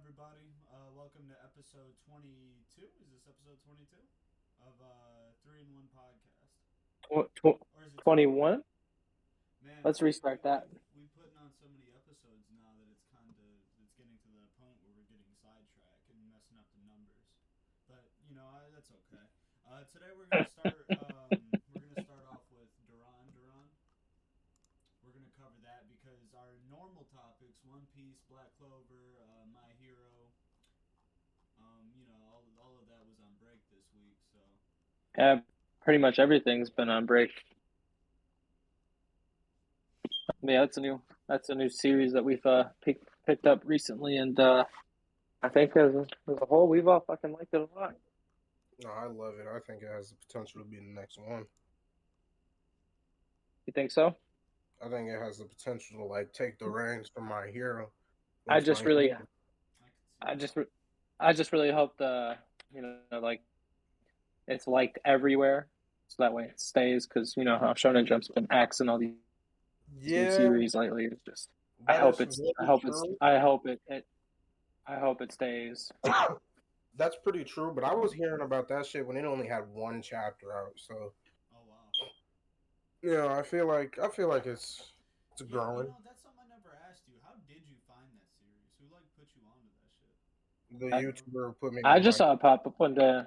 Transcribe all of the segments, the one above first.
everybody. Welcome to episode 22. Is this episode 22 of 3 in 1 podcast? Or is it 21? 21. Man, Let's restart that. we putting on so many episodes now that it's getting to the point where we're getting sidetracked and messing up the numbers. But that's okay. Today we're gonna start off with Duran Duran. We're gonna cover that because our normal topics, One Piece, Black Clover, My Hero, all of that was on break this week. So Yeah, pretty much everything's been on break. Yeah, that's a new series that we've picked up recently, and I think as a whole, we've all fucking liked it a lot. No, I love it. I think it has the potential to be the next one. You think so? I think it has the potential to take the reins from My Hero. I Once just My really, I could see I that. just, I just really hope like it's liked everywhere, so that way it stays. Because how Shonen Jump's been axing all these new Yeah, series lately. It's just, I that hope is it's, I really hope it's, true. I hope it stays. That's pretty true. But I was hearing about that shit when it only had one chapter out. So Oh wow. yeah, I feel like it's Yeah, growing. that's something I never asked you. How did you find that series? Who put you onto that shit? The I, YouTuber who put me I on just my saw it pop up one day.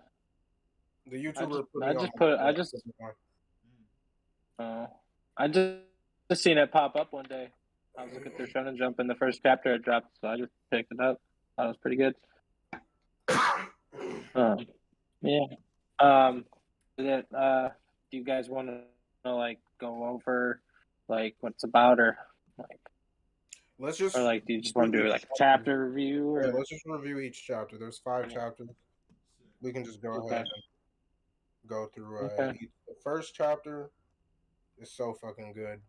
the I YouTuber just who put I me on just my put I hero just put me on. Mm. I just seen it pop up one day. I was looking through Shonen Jump and the first chapter had dropped, so I just picked it up. Thought it was pretty good. Um, yeah. Is it, do you guys want to go over what it's about, like Let's or just like do you just want review to do each like a chapter. chapter review Yeah, or let's just review each chapter. There's 5 chapters. Sick. We can just go ahead okay, and go through okay, each. The first chapter is so fucking good.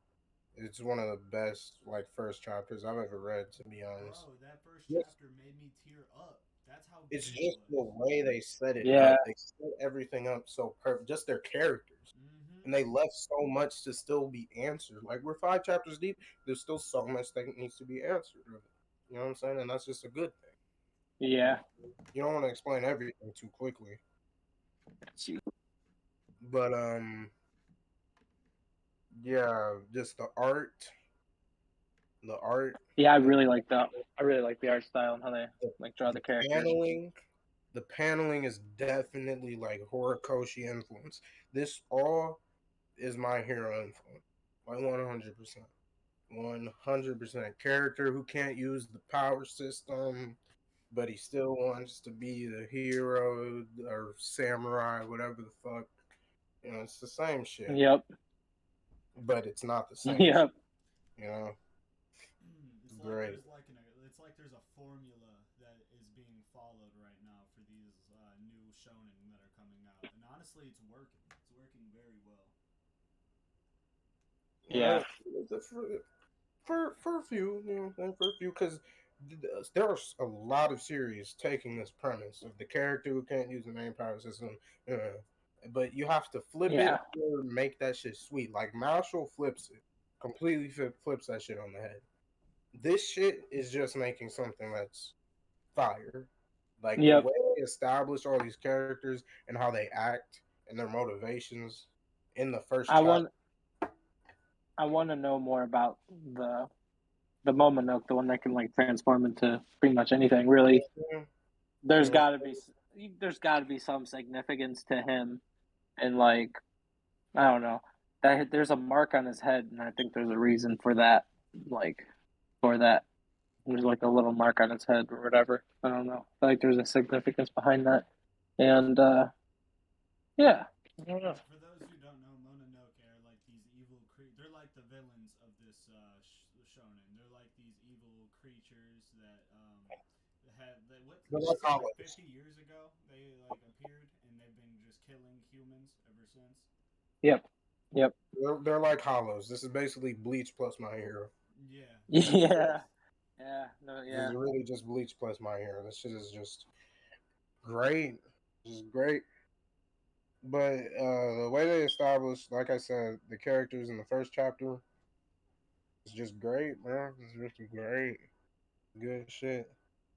It's one of the best first chapters I've ever read, to be honest. Bro, that first Yes, chapter made me tear up. That's how it's good it just was. the way they set it yeah, up. They set everything up so perfect. Just their characters, Mm-hmm. and they left so much to still be answered. Like we're 5 chapters deep. There's still so much that needs to be answered. You know what I'm saying? And that's just a good thing. You know, yeah. you don't want to explain everything too quickly, but yeah, just the art, Yeah, and I really like the art style and how they the, draw the the characters. paneling. The paneling is definitely like Horikoshi influence. This all is My Hero influence, like 100%. 100% character who can't use the power system, but he still wants to be the hero or samurai, whatever the fuck. It's the same shit, Yep, but it's not the same yep. shit. You know, It's like great. there's a formula that is being followed right now for these new shonen that are coming out, and honestly, it's working. It's working very well. Uh, Yeah, for a few, for a few, because there are a lot of series taking this premise of the character who can't use the main power system, uh, but you have to flip it yeah. or make that shit sweet. Like Marshall flips it, completely flips that shit on the head. This shit is just making something that's fire. Like the Yep. way they establish all these characters and how they act and their motivations in the first I chapter. want I want to know more about the Momonoke, the one that can transform into pretty much anything. Really, Yeah, there's yeah. got to be some significance to him, and I don't know that there's a mark on his head, and I think there's a reason for that. Like for that, there's a little mark on his head or whatever. I don't know. There's a significance behind that, and yeah, I don't know. For those who don't know, Mononoke are like these evil They're like the villains of this shonen. They're like these evil creatures that They're they like said like hollows. 50 years ago they appeared, and they've been just killing humans ever since. Yep, yep, They're like hollows. This is basically Bleach plus My Hero. Yeah, yeah, it yeah, is. yeah, no, This is yeah, really just Bleach plus My Hero. This shit is just great. Just great. But the way they established, like I said, the characters in the first chapter is just great, man. It's really great. Good shit.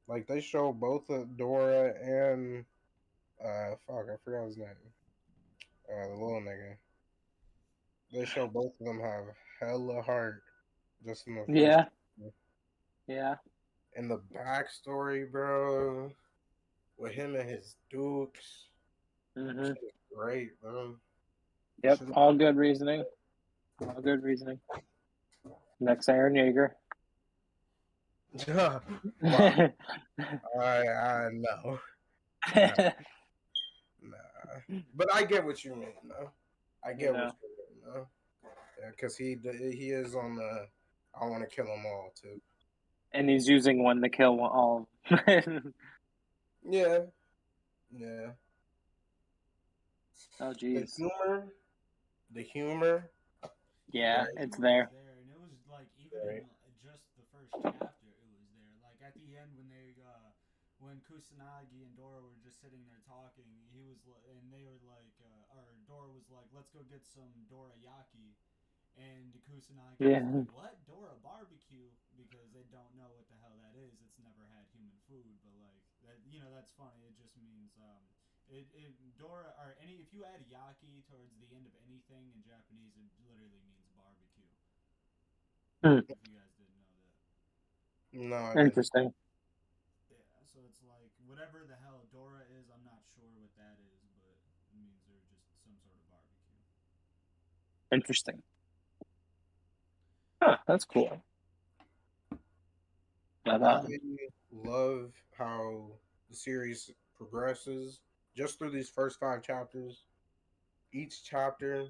Like they show both of Dora and fuck, I forgot his name. The little nigga. They show both of them have hella heart just in the first. Yeah, yeah. And the backstory, bro, with him and his dukes, Hmm. shit is great, bro. Yep, Shit- all good reasoning. All good reasoning. Next, Aaron Yeager. wow, I know, nah, nah, but I get what you mean, though. I get what Yeah. you mean, though. Yeah, because he is on the I want to kill them all too. And he's using one to kill all. Yeah, yeah. Oh, The jeez. humor, the humor, Yeah, right, it's Humor was there. there, and it was like even right. in just the first chapter, it was there. Like at the end when Kusanagi and Dora were just sitting there talking, and they were like, or Dora was like, "Let's go get some dorayaki," and Kusanagi was Yeah. like, "What? Dora barbecue?" Because they don't know what the hell that is. It's never had human food, but like that, that's funny. It just means Dora or any if you add yaki towards the end of anything in Japanese, it literally means barbecue. Hmm. If you guys didn't know that. No, I didn't. Interesting. Yeah, so it's like whatever the hell Dora is, I'm not sure what that is, but it means they're just some sort of barbecue. Interesting. Huh, that's cool. But I love how the series progresses just through these first 5 chapters. Each chapter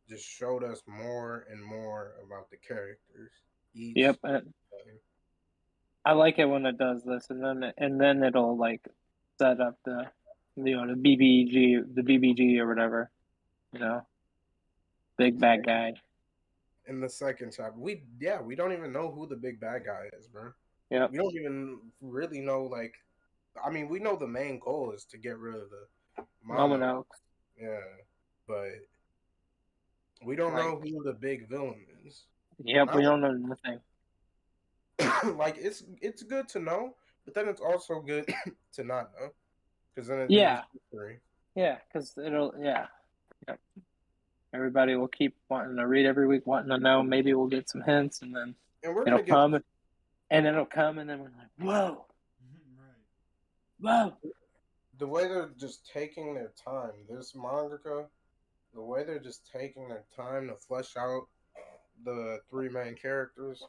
just showed us more and more about the characters. Each yep, time. I like it when it does this, and then it'll like set up the BBG or whatever, you know, big bad guy. In the second chapter, we don't even know who the big bad guy is, bro. Yep, We don't even really know. Like, I mean, we know the main goal is to get rid of the mama. Momino. Yeah, but we don't Like, know who the big villain is. yep, Not we don't know nothing. like it's good to know, but then it's also good to not know because then it leaves Yeah, mystery. yeah, because yep. Everybody will keep wanting to read every week, wanting to know. Maybe we'll get some hints, and then And we're it'll gonna get come, and it'll come, and then we're like, whoa, Right. whoa. the way they're just taking their time. This mangaka, the way they're just taking their time to flesh out the three main characters.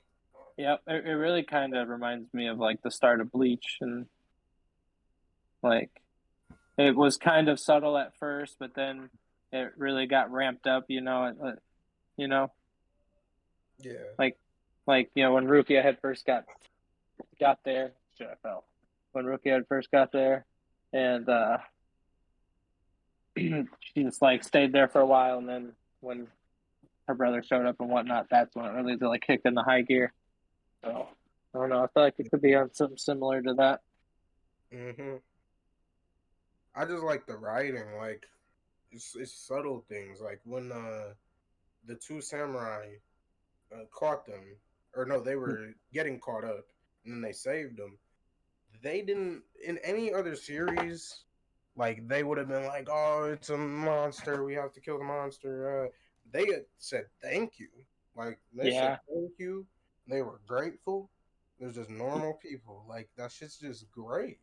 Yep, it really kind of reminds me of like the start of Bleach, and like it was kind of subtle at first, but then it really got ramped up. You know, Yeah. like when Rukia had first got there. Shit, I fell. When Rukia had first got there, and she just like stayed there for a while, and then when her brother showed up and whatnot, that's when it really like kicked in the high gear. So I don't know. I feel like it could be on something similar to that. hmm I just like the writing. Like it's subtle things. Like when the two samurai caught them, or no, they were getting caught up, and then they saved them. They didn't in any other series. Like they would have been like, "Oh, it's a monster. We have to kill the monster." They had said thank you. Like they said Yeah, thank you. They were grateful. They're just normal people. Like that shit's just great.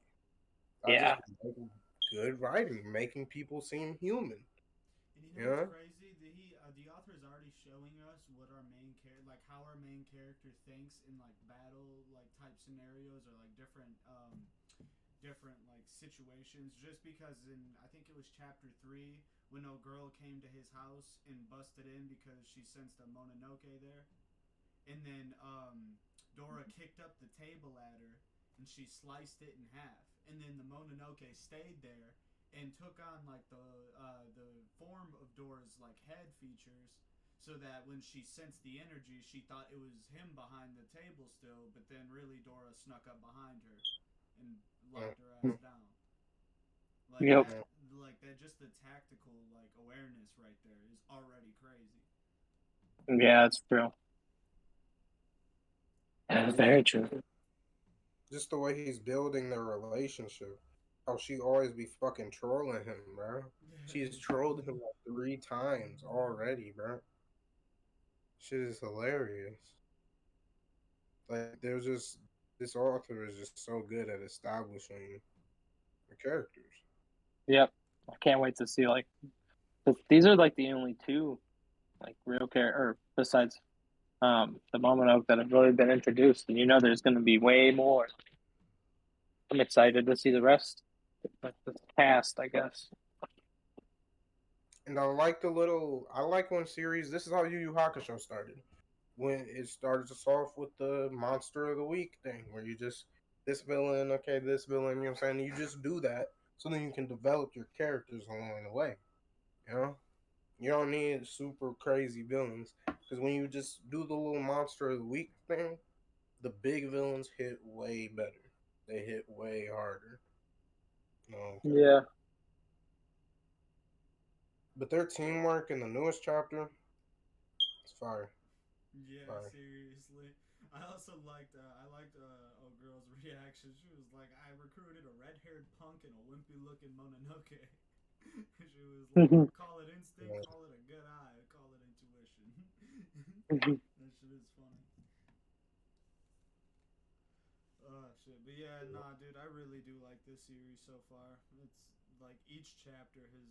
I just yeah, like good writing, making people seem human. And you know what's Yeah. crazy? The author is already showing us what our main character, like how our main character thinks in like battle like type scenarios or like different like situations. Just because in I think it was chapter 3 when no girl came to his house and busted in because she sensed a Mononoke there, and then Dora kicked up the table at her and she sliced it in half, and then the Mononoke stayed there and took on like the form of Dora's like head features, so that when she sensed the energy, she thought it was him behind the table still, but then really Dora snuck up behind her and locked her ass down. Like yep, that, like that. Just the tactical like awareness right there is already crazy. yeah. It's true. That's very true. Just the way he's building their relationship. How she always be fucking trolling him, bro. She's trolled him like 3 times already, bro. Shit is hilarious. Like there's just this author is just so good at establishing the characters. Yep. I can't wait to see like these are like the only two like real or besides the Momonoke that have really been introduced, and there's going to be way more. I'm excited to see the rest, like the cast, I guess. And I like one series. This is how Yu Yu Hakusho started. When it started us off with the monster of the week thing, where you just this villain, okay, this villain, you know what I'm saying? You just do that so then you can develop your characters along the way. You know? You don't need super crazy villains. Because when you just do the little monster of the week thing, the big villains hit way better. They hit way harder. Okay. Yeah. But their teamwork in the newest chapter, it's fire. Yeah, Fire. seriously. I also liked a girl's reaction. She was like, "I recruited a red-haired punk and a wimpy-looking Mononoke." She was like, "Call it instinct, call it a good eye, call it intuition." That shit is funny. Oh shit, but yeah, nah, dude, I really do like this series so far. It's like each chapter has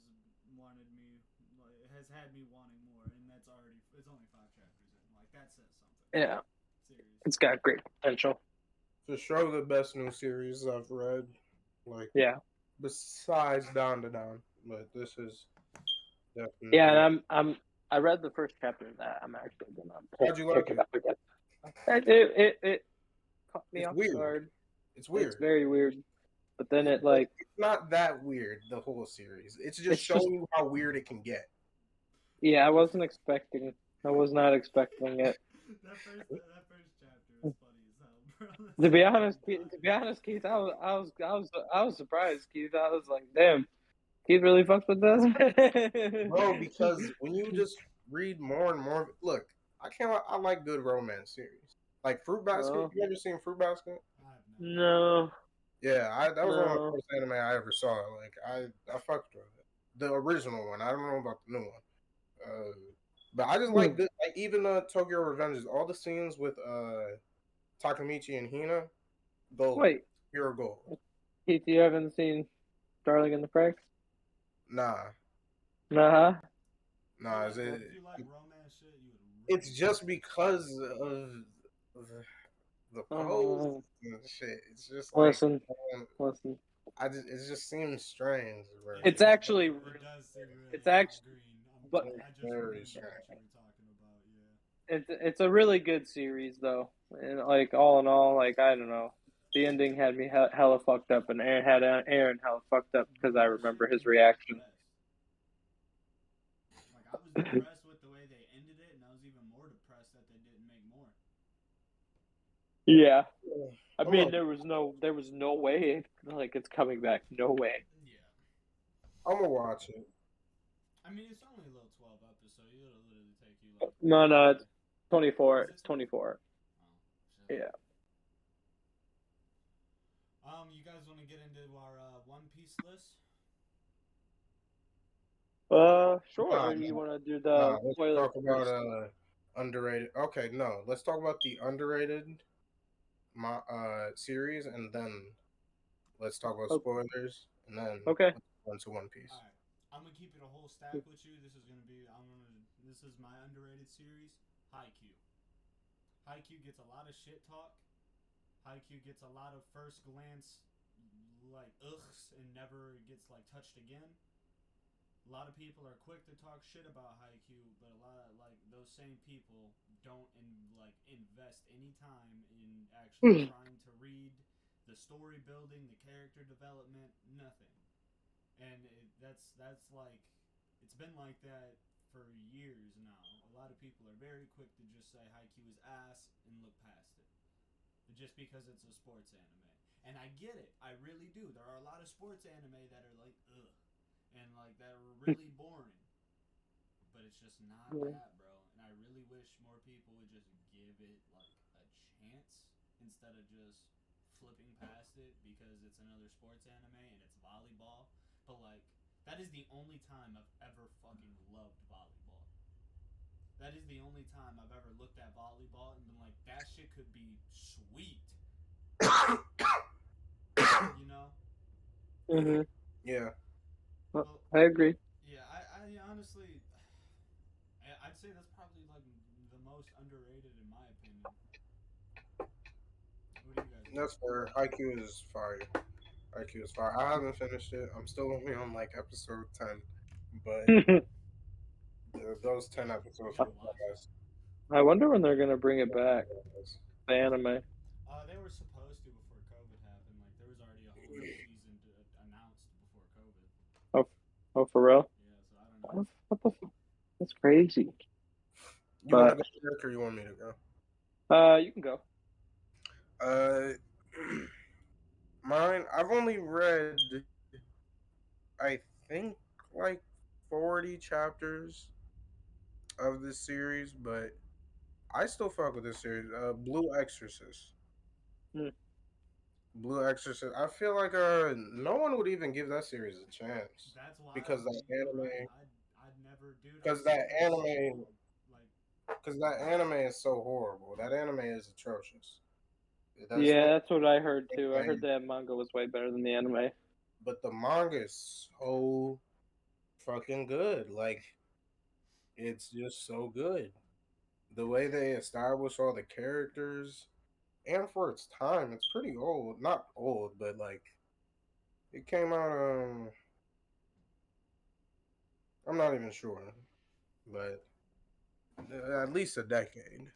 wanted me, like, it has had me wanting more, and it's only 5 chapters in. Like that says something. Yeah. Seriously. It's got great potential. For sure, the best new series I've read. Like, yeah, besides Down to Down, but this is definitely. Yeah, and I read the first chapter of that. I'm actually gonna How'd you like pick it it? up again. It caught me It's off weird. guard. It's weird. It's very weird. But then it like it's not that weird. The whole series. It's just it's showing just you how weird it can get. yeah. I was not expecting it. That first chapter is funny as hell, bro. To be honest, Keith, I was surprised, Keith. I was like, damn, Keith really fucks with this, Bro, because when you just read more and more, look, I like good romance series. Like Fruit Basket. Oh, You ever seen Fruit Basket? I have not. no, Yeah, that was one of the no. first anime I ever saw. Like I fucked with it. The original one. I don't know about the new one. But I just like good. Like even Tokyo Revengers. All the scenes with Takamichi and Hina, gold, Wait, pure gold. Keith, you haven't seen Darling in the Franxx? Nah, Nah. nah. If you like romance shit, you would. It's just because of the pose Oh, and shit. It's just like listen. it just seems strange. Bro. It's actually It does seem really it's actually, green. but I just Very remembered strange. what you were talking about. Yeah. it's a really good series though, and like all in all, like I don't know, the ending had me hella fucked up, and Aaron hella fucked up because I Bullshit remember his made me reaction. depressed. Like I was depressed with the way they ended it, and I was even more depressed that they didn't make more. Yeah, I mean there was no way like it's coming back, no way. Yeah. I'm gonna watch it. I mean, it's only a little 12 episode. It'll literally take you like. No, it's 24. Is it It's 24. Oh, shit. Yeah. You guys want to get into our One Piece list? Sure. Nah, Or do you want to do nah. the Let's spoiler talk about first? underrated. Okay, no. Let's talk about the underrated series, and then let's talk about Oh, spoilers, and then okay. let's go into One Piece. All right. I'm gonna keep it a whole stack with you. This is my underrated series, Haikyuu. Haikyuu gets a lot of shit talk. Haikyuu gets a lot of first glance like ughs and never gets like touched again. A lot of people are quick to talk shit about Haikyuu, but a lot of like those same people don't invest any time in actually trying to read the story building, the character development, nothing. And that's like it's been like that for years now. A lot of people are very quick to just say Haikyuu is ass and look past it, just because it's a sports anime. And I get it, I really do. There are a lot of sports anime that are like ugh, and like that are really boring. But it's just not that, bro. And I really wish more people would just give it like a chance instead of just flipping past it because it's another sports anime and it's volleyball. But like, that is the only time I've ever fucking loved volleyball. That is the only time I've ever looked at volleyball and been like, that shit could be sweet. You know? Yeah. Well, I agree. Yeah, I honestly, I'd say that's probably like the most underrated in my opinion. What do you guys think? That's fair. IQ is fire. IQ is fire. I haven't finished it. I'm still only on like episode 10, but those 10 You episodes gotta were watch it. best. I wonder when they're gonna bring it back. The anime. They were supposed to before COVID happened. Like there was already a whole new season announced before COVID. Oh, for real? Yeah, so I don't know. What the? That's crazy. You want to go first or you want me to go? You can go. Mine. I've only read, I think, like 40 chapters of this series, but I still fuck with this series. Blue Exorcist. Blue Exorcist. I feel like no one would even give that series a chance. That's why because that anime. right. I'd never do. Because that anime. Because that anime is so horrible. That anime is atrocious. That's what I heard too. I heard that manga was way better than the anime. But the manga is so fucking good. Like, it's just so good. The way they establish all the characters, and for its time, it's pretty old. Not old, but like, it came out. I'm not even sure, but at least a decade.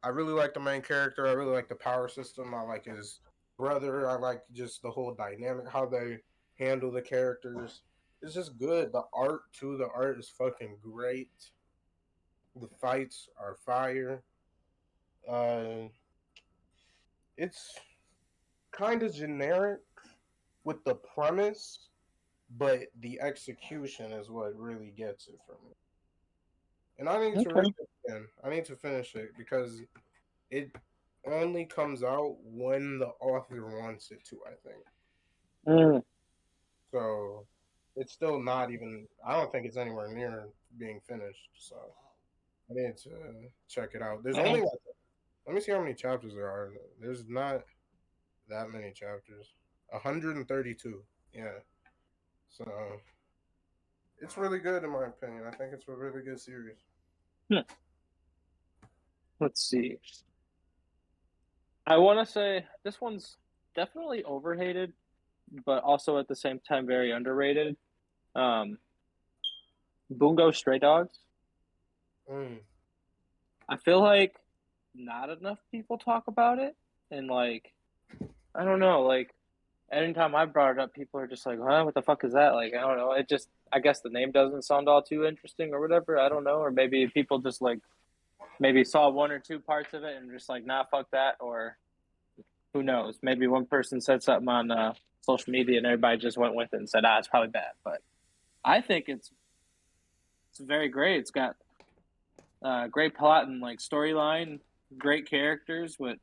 I really like the main character. I really like the power system. I like his brother. I like just the whole dynamic, how they handle the characters. It's just good. The art too. The art is fucking great. The fights are fire. It's kind of generic with the premise, but the execution is what really gets it for me. And I need to read it again. I need to finish it because it only comes out when the author wants it to, I think. So it's still not even, I don't think it's anywhere near being finished. So I need to check it out. There's only, let me see how many chapters there are. There's not that many chapters. 132. Yeah. So it's really good in my opinion. I think it's a really good series. Let's see. I want to say this one's definitely overhated, but also at the same time very underrated. Bungo Stray Dogs. I feel like not enough people talk about it, and like, I don't know, like, anytime I brought it up, people are just like, huh, what the fuck is that? Like, I don't know. It just, I guess the name doesn't sound all too interesting or whatever. I don't know. Or maybe people just like, maybe saw one or two parts of it and just like, nah, fuck that. Or who knows? Maybe one person said something on social media and everybody just went with it and said, it's probably bad. But I think it's very great. It's got great plot and like storyline, great characters with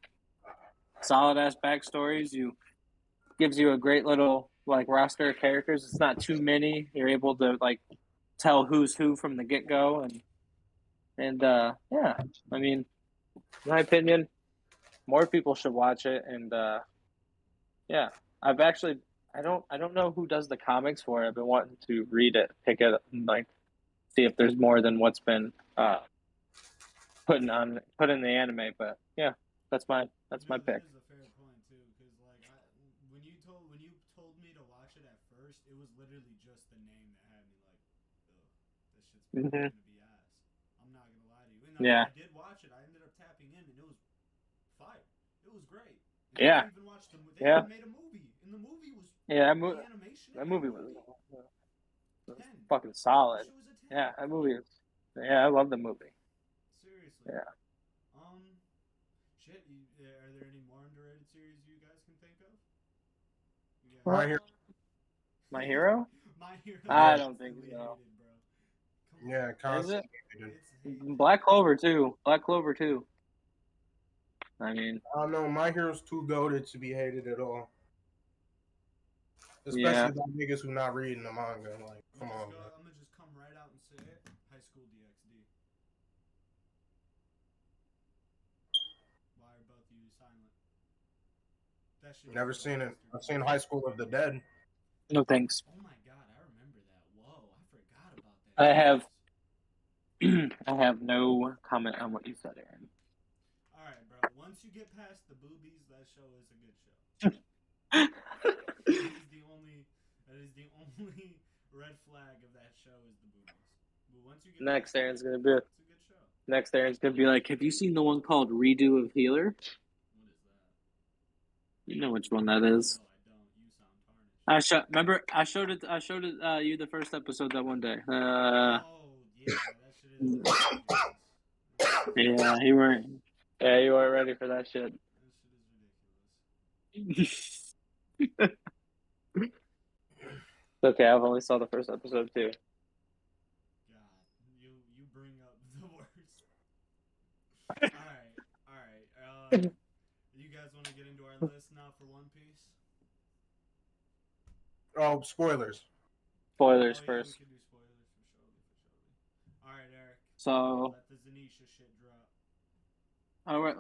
solid ass backstories. Gives you a great little like roster of characters. It's not too many. You're able to like tell who's who from the get go, and yeah. I mean, in my opinion, more people should watch it. And yeah, I've actually I don't know who does the comics for it. I've been wanting to read it, pick it up, and like see if there's more than what's been put in the anime. But yeah, that's my pick. That is a fair point too, because like when you told me to watch it at first, it was literally just the name that had me like, this shit's gonna be ass. I'm not gonna lie to you. And I did watch it. I ended up tapping in, and it was fire. It was great. And yeah. I even watched they even made a movie, and the movie was the animation. That movie was fucking solid. Yeah, that movie was. Yeah, I love the movie. Seriously. Yeah. Shit. Are there any more underrated series you guys can think of? My Hero. My Hero? My Hero. I don't think so. Yeah, constantly. Black Clover too. Black Clover too. I mean, I don't know. My hero's too goated to be hated at all. yeah. Especially by niggas who not reading the manga. Like, come on, man. I'm gonna just come right out and say it. High School DxD. Why are both of you silent? That shit. Never seen it. I've seen High School of the Dead. No thanks. Oh my god, I remember that. Whoa, I forgot about that. I have no comment on what you said, Aaron. Alright, bro. Once you get past the boobies, that show is a good show. That is the only red flag of that show is the boobies. But once you get Next, past Aaron's that, gonna be. it's a good show. Next, Aaron's gonna be like, "Have you seen the one called Redo of Healer?" What is that? You know which one that is. No, I don't. You sound tarnished. Remember, I showed it you the first episode that one day. Oh yeah, that shit is ridiculous. Yeah, you weren't. Yeah, you weren't ready for that shit. That shit is ridiculous. It's okay, I've only saw the first episode too. God, you bring up the worst. All right. You guys want to get into our list now for One Piece? Oh, spoilers. Spoilers Oh, yeah, first. we can do spoilers for sure. All right, Eric. So. Let the Zanisha shit drop. All right.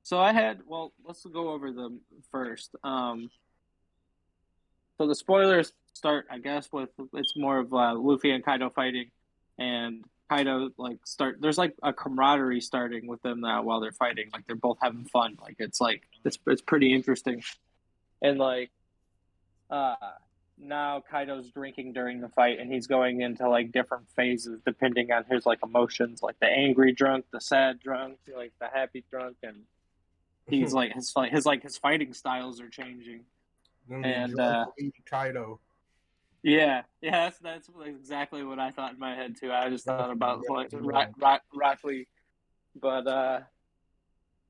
So I had. Well, let's go over them first. So the spoilers start, I guess, with it's more of Luffy and Kaido fighting, and Kaido there's like a camaraderie starting with them now while they're fighting. Like they're both having fun. Like it's pretty interesting, and now Kaido's drinking during the fight, and he's going into like different phases depending on his like emotions, like the angry drunk, the sad drunk, like the happy drunk, and he's like his fighting styles are changing. And Kaido. Yeah, that's exactly what I thought in my head too. I just thought about like Rock Lee, but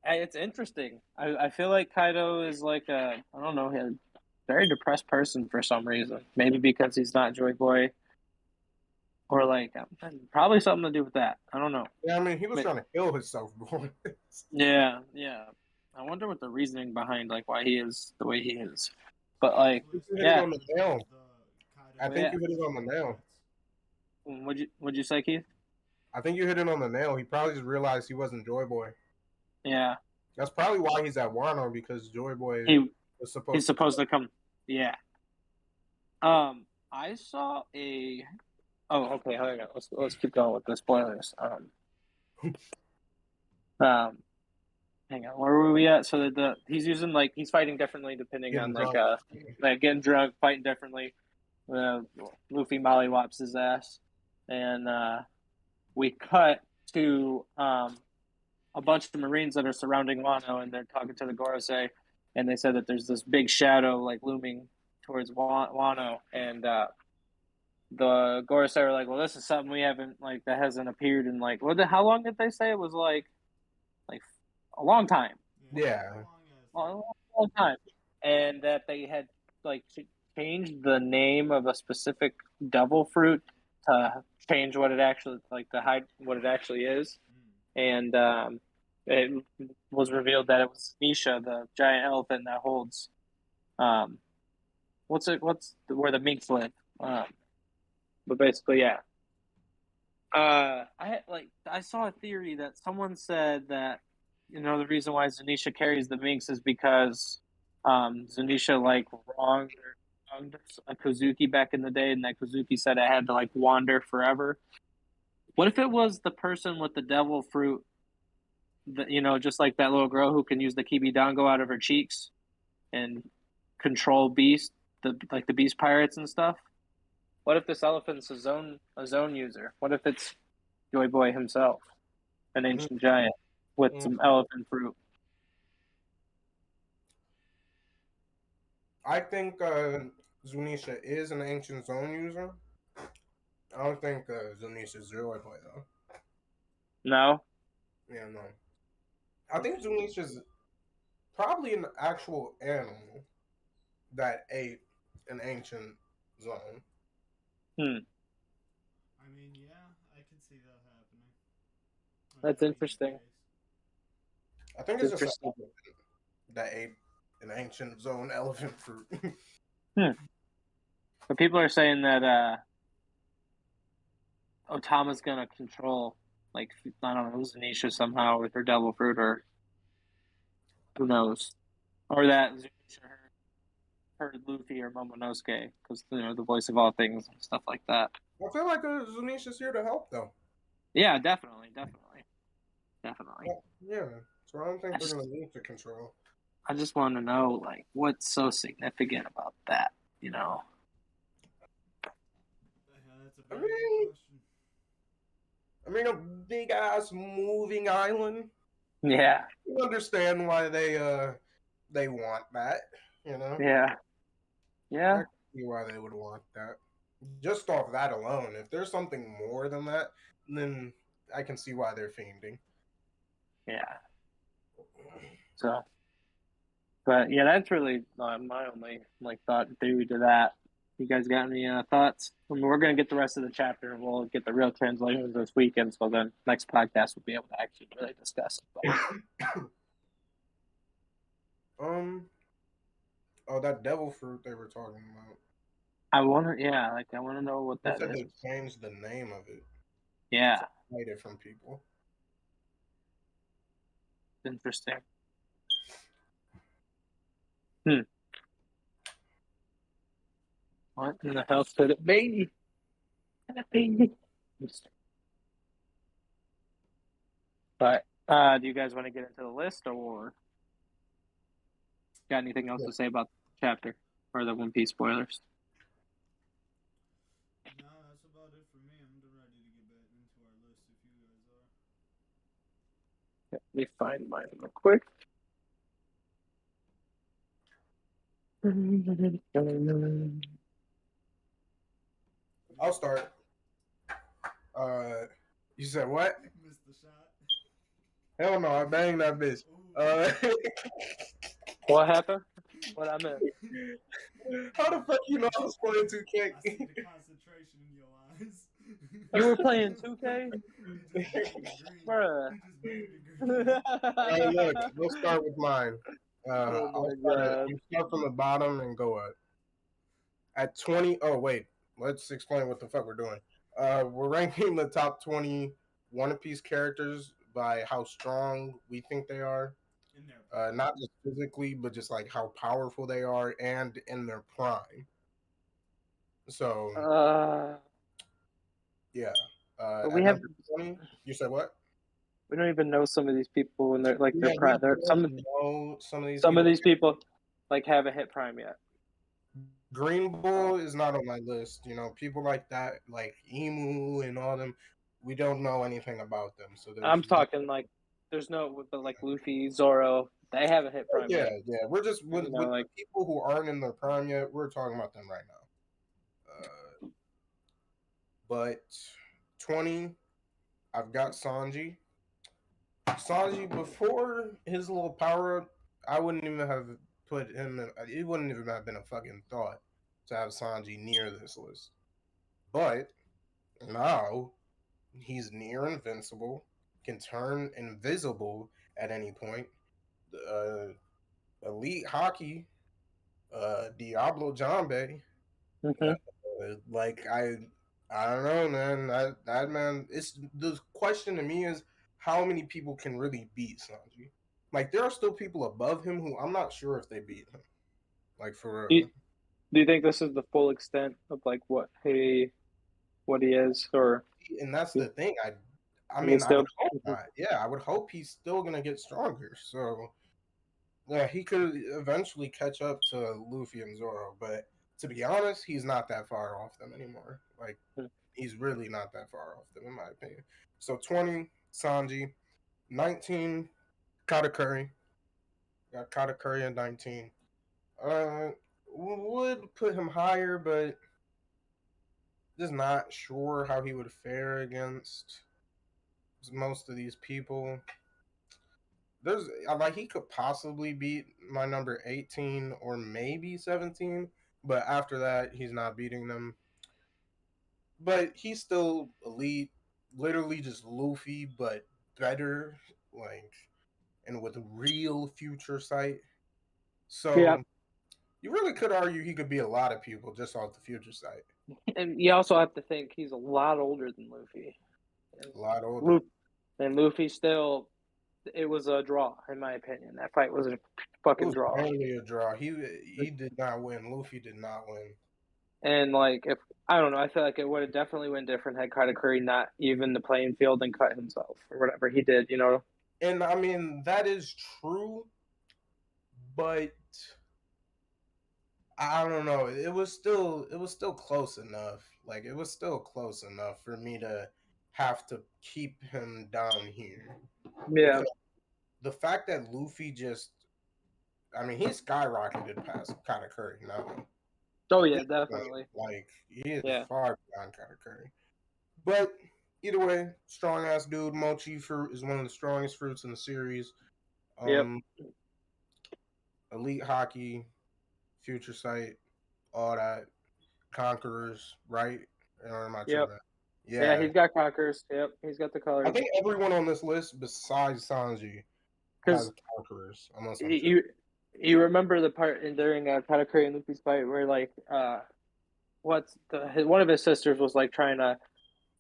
it's interesting. I feel like Kaido is like I don't know, a very depressed person for some reason. Maybe because he's not Joy Boy, or like probably something to do with that. I don't know. Yeah, I mean he was trying to kill himself before. Yeah. I wonder what the reasoning behind like why he is the way he is. But like, yeah. I think you hit it on the nail. What'd you say, Keith? I think you hit it on the nail. He probably just realized he wasn't Joy Boy. Yeah. That's probably why he's at Wano, because Joy Boy was supposed to come. Yeah. I saw a. Oh, okay. Hang on. Let's keep going with the spoilers. Hang on. Where were we at? So he's using he's fighting differently depending on getting drunk, fighting differently. Luffy mollywops his ass, and we cut to a bunch of Marines that are surrounding Wano, and they're talking to the Gorosei, and they said that there's this big shadow like looming towards Wano, and the Gorosei are like, well, this is something we haven't that hasn't appeared in how long did they say it was like a long time? Yeah, a long time, and that they had changed the name of a specific devil fruit to change what it actually to hide what it actually is, and it was revealed that it was Nisha, the giant elephant that holds where the minks live. But basically, yeah. I saw a theory that someone said that the reason why Zanisha carries the minks is because Zanisha wronged a Kozuki back in the day, and that Kozuki said it had to wander forever. What if it was the person with the devil fruit, just like that little girl who can use the Kibidango out of her cheeks and control beast, the beast pirates and stuff? What if this elephant's a zone user? What if it's Joy Boy himself, an ancient giant with some elephant fruit? I think Zunisha is an ancient zone user. I don't think Zunisha's Joy Boy though. No? Yeah, no. I think Zunisha's probably an actual animal that ate an ancient zone. I mean, yeah, I can see that happening. That's interesting. I think it's just an Interesting. elephant that ate an ancient zone elephant fruit. But people are saying that Otama's gonna control, like, I don't know, Zunisha somehow with her devil fruit, or who knows, or that Zunisha heard Luffy or Momonosuke, because the voice of all things and stuff like that. I feel like Zunisha's here to help, though. Yeah, definitely. Yeah, so I don't think they're gonna need to control. I just want to know, like, what's so significant about that, Yeah, that's a very good question. I mean, a big ass moving island. Yeah. You understand why they want that, Yeah. I can see why they would want that. Just off that alone, if there's something more than that, then I can see why they're fiending. Yeah. So, but yeah, that's really my only thought and theory to that. You guys got any thoughts? I mean, we're gonna get the rest of the chapter, and we'll get the real translations this weekend. So then, next podcast we'll be able to actually really discuss it. Oh, that devil fruit they were talking about. I want to know what They that said is. they changed the name of it. Yeah, to hide it from people. Interesting. What in the hell could it be? But do you guys want to get into the list, or got anything else to say about the chapter or the One Piece spoilers? No, that's about it for me. I'm ready to get back into our list if you guys are. Let me find mine real quick. I'll start. You said what? Missed the shot. Hell no, I banged that bitch. What happened? What I meant? How the fuck you know I was playing 2K? I see the concentration in your eyes. You were playing 2K? Bruh. Look, we'll start with mine. I'll start from the bottom and go up. At 20, oh wait, let's explain what the fuck we're doing. We're ranking the top 20 One Piece characters by how strong we think they are. Not just physically, but just like how powerful they are and in their prime. So, yeah. But we have 20, you said what? We don't even know some of these people, and they're like they're prime. Some of these people like haven't hit prime yet. Green Bull is not on my list. People like that, like Emu and all them. We don't know anything about them. So I'm talking like there's no, but like Luffy, Zorro, they haven't hit prime yet. Yeah. We're just with the people who aren't in their prime yet. We're talking about them right now. But 20, I've got Sanji. Sanji, before his little power up, I wouldn't even have put him in. It wouldn't even have been a fucking thought to have Sanji near this list. But now he's near invincible, can turn invisible at any point. Elite hockey, Diablo Jambe. I don't know, man. That man. It's the question to me is how many people can really beat Sanji? Like there are still people above him who I'm not sure if they beat him. Like for real. Do you think this is the full extent of like what he is, or? And that's the thing. I mean, I would hope not. Yeah, I would hope he's still gonna get stronger. So yeah, he could eventually catch up to Luffy and Zoro, but to be honest, he's not that far off them anymore. Like, he's really not that far off them, in my opinion. So 20, Sanji. 19, Katakuri. Got Katakuri at 19. Would put him higher, but just not sure how he would fare against most of these people. He could possibly beat my number 18 or maybe 17, but after that he's not beating them. But he's still elite, literally just Luffy but better. Like and with real future sight. So Yeah. you really could argue he could be a lot of people just off the future sight. And you also have to think he's a lot older than Luffy. A lot older. And Luffy still, it was a draw, in my opinion. That fight was a fucking It was draw. barely a draw. He did not win. Luffy did not win. And like, if I don't know, I feel like it would have definitely went different had Katakuri not even the playing field and cut himself or whatever he did, you know. And I mean that is true, but I don't know. It was still close enough. Like it was still close enough for me to have to keep him down here. Yeah. Because the fact that Luffy just, I mean, he skyrocketed past Katakuri now. Oh yeah, definitely. Like he is Yeah. far beyond Katakuri. But either way, strong ass dude. Mochi fruit is one of the strongest fruits in the series. Yep. Elite hockey, future sight, all that. Conquerors, right? Or am I Yep. tripping? Yeah, he's got Conquerors. Yep, he's got the colors. I think everyone on this list besides Sanji has Conquerors. Unless I'm you remember the part during Katakuri and Luffy's fight where like one of his sisters was like trying to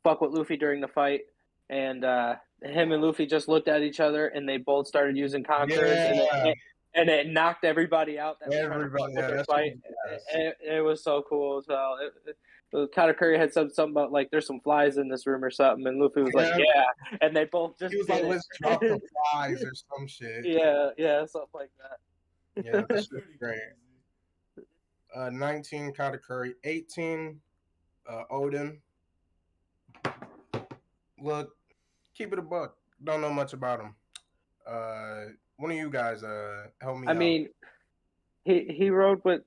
fuck with Luffy during the fight, and him and Luffy just looked at each other and they both started using Conquerors, and it knocked everybody out that was trying to fuck with their fight. It was so cool as well. Katakuri had said something about like there's some flies in this room or something, and Luffy was like, yeah, and they both just he was like, let's drop the flies or some shit. Yeah, something like that. Yeah, that's great. 19 Katakuri, 18 Odin. Look, keep it a buck. Don't know much about him. One of you guys help me out. I mean, he rode with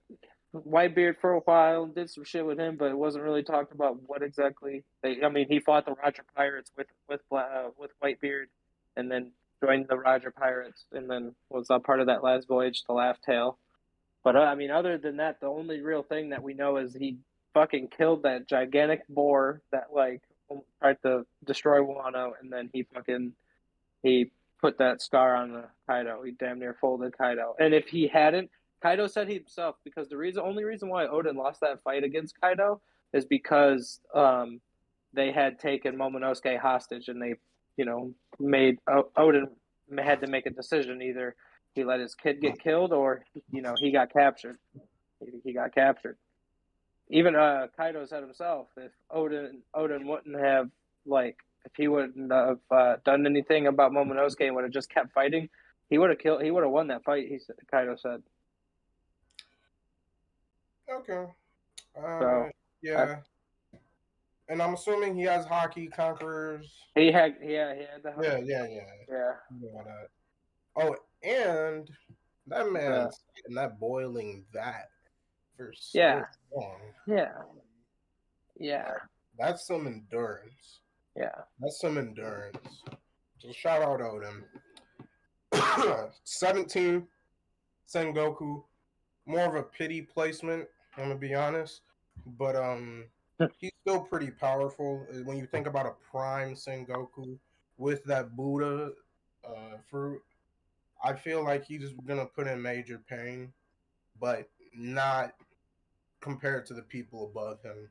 Whitebeard for a while, did some shit with him, but it wasn't really talked about what exactly. He fought the Roger Pirates with Whitebeard, and then joined the Roger Pirates, and then was a part of that last voyage to Laugh Tale. But other than that, the only real thing that we know is he fucking killed that gigantic boar that like tried to destroy Wano, and then he put that scar on the Kaido. He damn near folded Kaido, and if he hadn't. Kaido said himself because only reason why Odin lost that fight against Kaido is because they had taken Momonosuke hostage, and they, made Odin had to make a decision: either he let his kid get killed, or he got captured. He got captured. Even Kaido said himself, if Odin wouldn't have if he wouldn't have done anything about Momonosuke and would have just kept fighting, he would have won that fight. Kaido said. Okay. Yeah. And I'm assuming he has hockey Conquerors. He had the hockey. Yeah. Oh, and that man's in that boiling vat for so long. Yeah. That's some endurance. Yeah. That's some endurance. So shout out Odin. 17, Sengoku. More of a pity placement, I'm gonna be honest. But he's still pretty powerful. When you think about a prime Sengoku with that Buddha fruit, I feel like he's gonna put in major pain, but not compared to the people above him.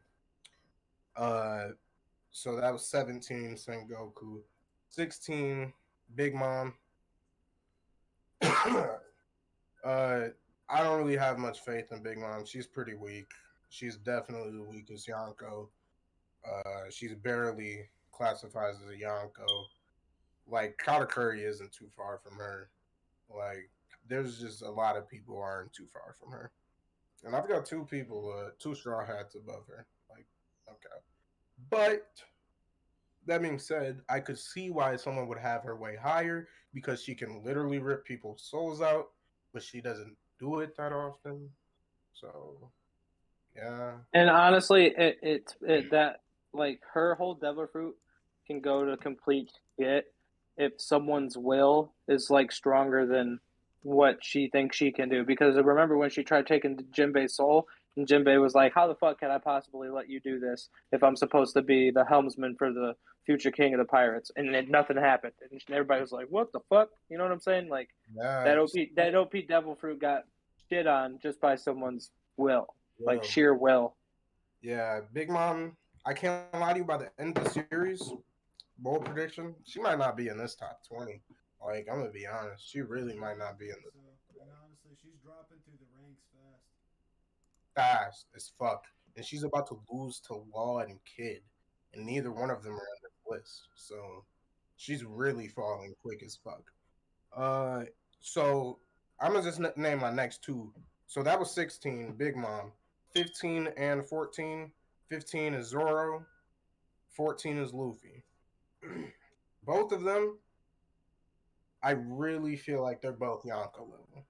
So that was 17 Sengoku. 16 Big Mom. I don't really have much faith in Big Mom. She's pretty weak. She's definitely the weakest Yonko. She's barely classifies as a Yonko. Like, Katakuri isn't too far from her. Like, there's just a lot of people who aren't too far from her. And I've got two Straw Hats above her. Like, okay. But, that being said, I could see why someone would have her way higher, because she can literally rip people's souls out, but she doesn't do it that often. So, yeah. And honestly, that like her whole devil fruit can go to complete shit if someone's will is like stronger than what she thinks she can do. Because remember when she tried taking Jinbei's soul, And Jinbei was like, "How the fuck can I possibly let you do this if I'm supposed to be the helmsman for the future king of the pirates?" And then nothing happened, and everybody was like, "What the fuck?" You know what I'm saying? Like Yeah, that OP devil fruit got shit on just by someone's will, like yo, sheer will. yeah, Big Mom. I can't lie to you. By the end of the series, bold prediction, she might not be in this top 20. Like, I'm gonna be honest, she really might I not don't be in think the so. And honestly, she's dropping through the ranks fast. fast as fuck, and she's about to lose to Law and Kid, and neither one of them are on this list. So she's really falling quick as fuck. Uh, so I'm gonna just name my next two. So that was 16, Big Mom. 15 and 14. 15 is Zorro. 14 is Luffy. Both of them, I really feel like they're both Yonko level.